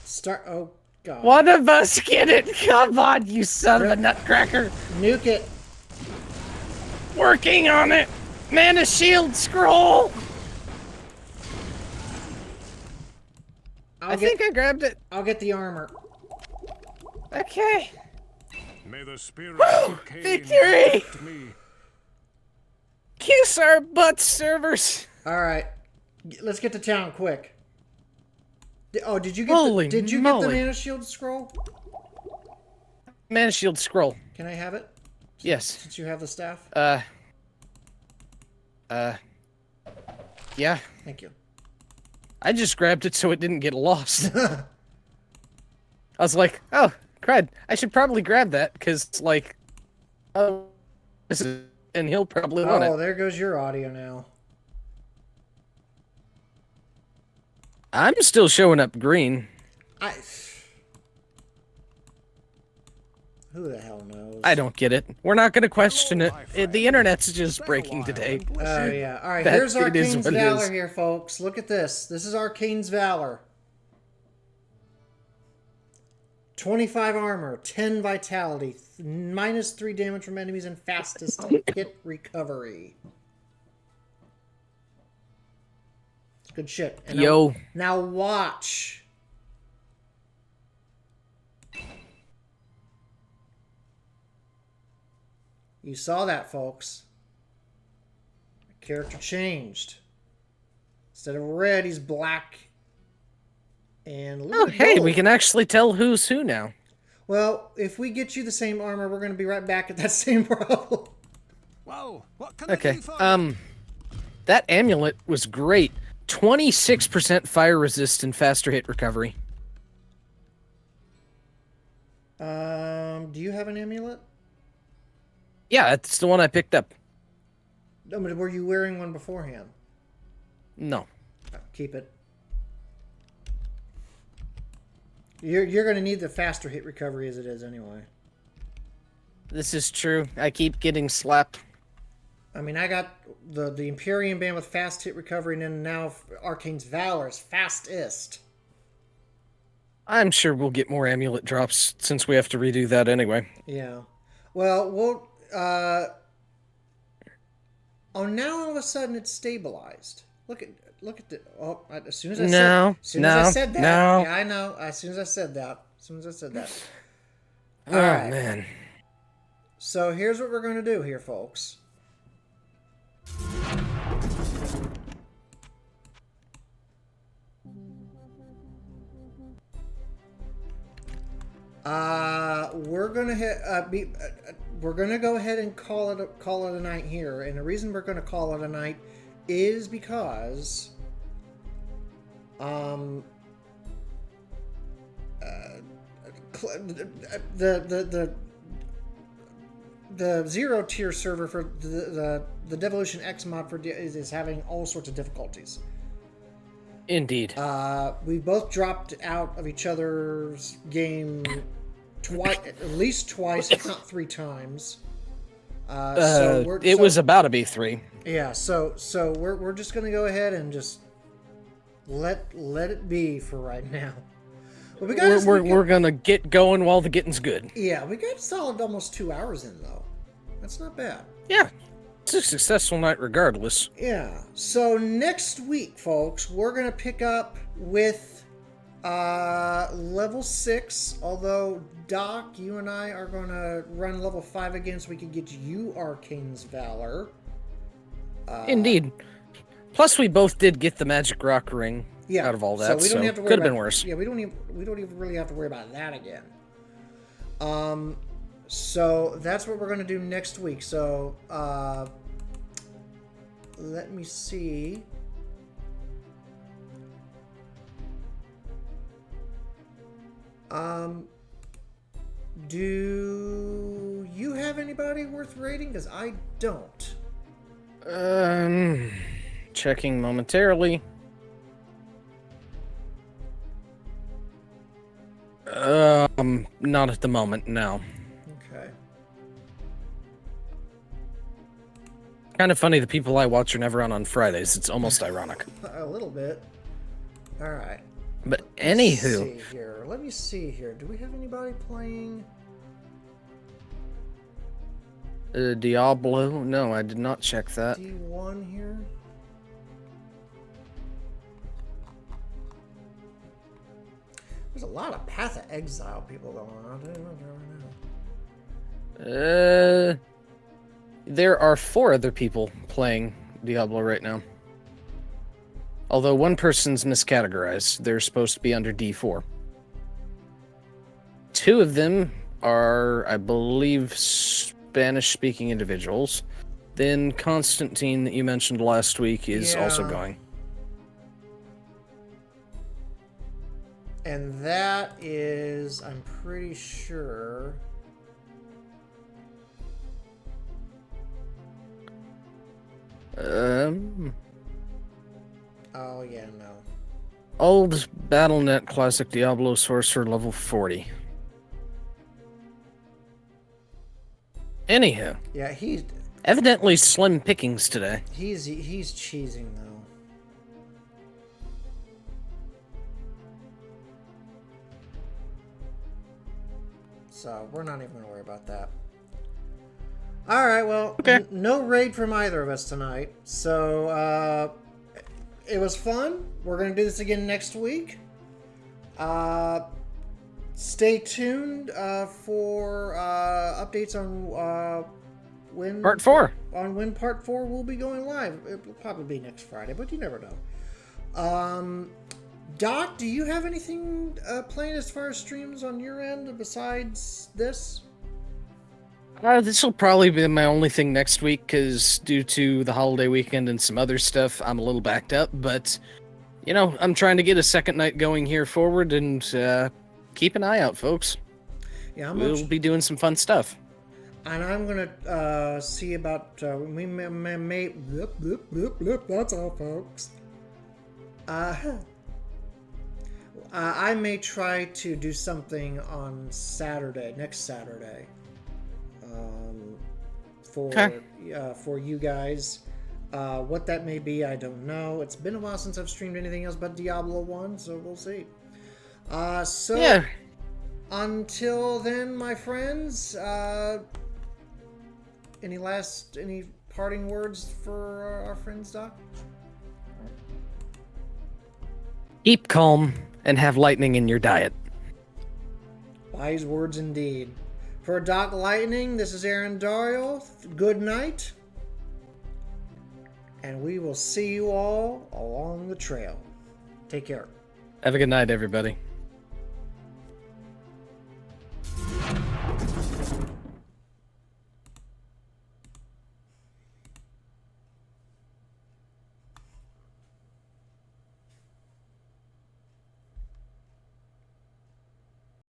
Start. Oh God. One of us get it. Come on, you son of a nutcracker. Nuke it. Working on it. Mana shield scroll. I think I grabbed it. I'll get the armor. Okay. May the spirit of Cain Victory! protect me. Kiss our butts, servers. All right. Let's get to town quick. Oh, did you get Holy did you get the moly. mana shield scroll? Mana shield scroll. Can I have it? Yes. Since you have the staff. Yeah. Thank you. I just grabbed it so it didn't get lost. I was like, oh, crud. I should probably grab that because, like, oh, this is, and he'll probably want Oh, it. there goes your audio now. I'm still showing up green. Who the hell knows? I don't get it. We're not going to question it. The internet's just breaking today. Oh yeah. All right. That Here's it is Arcane's what it Valor is. here, folks. Look at this. This is Arcane's Valor. 25 armor, 10 vitality, -3 damage from enemies, and fastest hit recovery. It's good shit. And Yo. Now watch. You saw that, folks. The character changed. Instead of red, he's black. And a little Oh, bit hey, gold. we can actually tell who's who now. Well, if we get you the same armor, we're going to be right back at that same problem. Whoa, what can I Okay, do for you? that amulet was great. 26% fire resist and faster hit recovery. Do you have an amulet? Yeah, that's the one I picked up. No, but were you wearing one beforehand? No. Oh, keep it. You're going to need the faster hit recovery as it is anyway. This is true. I keep getting slapped. I mean, I got the Imperium band with fast hit recovery, and then now Arcane's Valor's fastest. I'm sure we'll get more amulet drops since we have to redo that anyway. Yeah. Well, oh, now all of a sudden it's stabilized. Look at the. Oh, as soon as I said that. No. Yeah, I know. As soon as I said that. Oh, Alright. man. So here's what we're going to do here, folks. We're gonna go ahead and call it a night here, and the reason we're gonna call it a night is because the 0 tier server for the Devolution X mod for is having all sorts of difficulties. Indeed. We both dropped out of each other's game twice, at least twice, if not 3 times. It was about to be 3. Yeah, so we're just gonna go ahead and just let it be for right now. But We're gonna get going while the getting's good. Yeah, we got solid almost 2 hours in though. That's not bad. Yeah, it's a successful night regardless. Yeah. So next week, folks, we're gonna pick up with level 6. Although Doc, you and I are gonna run level 5 again, so we can get you Arcane's Valor. Indeed. Plus, we both did get the magic rock ring out of all that, so we don't have to worry could have about, been worse. Yeah, we don't even really have to worry about that again. So that's what we're gonna do next week. So let me see. Do you have anybody worth rating? Because I don't. Checking momentarily. Not at the moment, no. Okay. Kind of funny, the people I watch are never on Fridays. It's almost ironic. A little bit. All right. But Let anywho, me see here. Do we have anybody playing? Diablo? No, I did not check that. D1 here. There's a lot of Path of Exile people going on. I don't know right now. There are 4 other people playing Diablo right now. Although one person's miscategorized. They're supposed to be under D4. 2 of them are, I believe, Spanish-speaking individuals. Then Constantine, that you mentioned last week, is also going. And that is, I'm pretty sure... Oh, yeah, no. Old BattleNet Classic Diablo Sorcerer level 40. Anywho. Yeah, he's Evidently slim pickings today. he's cheesing though. So we're not even gonna worry about that. All right, well, Okay. No raid from either of us tonight. So it was fun. We're gonna do this again next week. Stay tuned for updates on when Part 4. on when part 4 will be going live. It'll probably be next Friday, but you never know. Doc, do you have anything planned as far as streams on your end besides this? This will probably be my only thing next week, because due to the holiday weekend and some other stuff, I'm a little backed up. But, you know, I'm trying to get a second night going here forward, and keep an eye out, folks. Yeah, We'll be doing some fun stuff. And I'm gonna see about we may that's all, folks. I may try to do something on next Saturday, for you guys. What that may be, I don't know. It's been a while since I've streamed anything else but Diablo 1, so we'll see. So Yeah. Until then, my friends, any parting words for our friends, Doc? Keep calm and have lightning in your diet. Wise words indeed. For Doc Lightning, this is Aaron Dario. Good night. And we will see you all along the trail. Take care. Have a good night, everybody.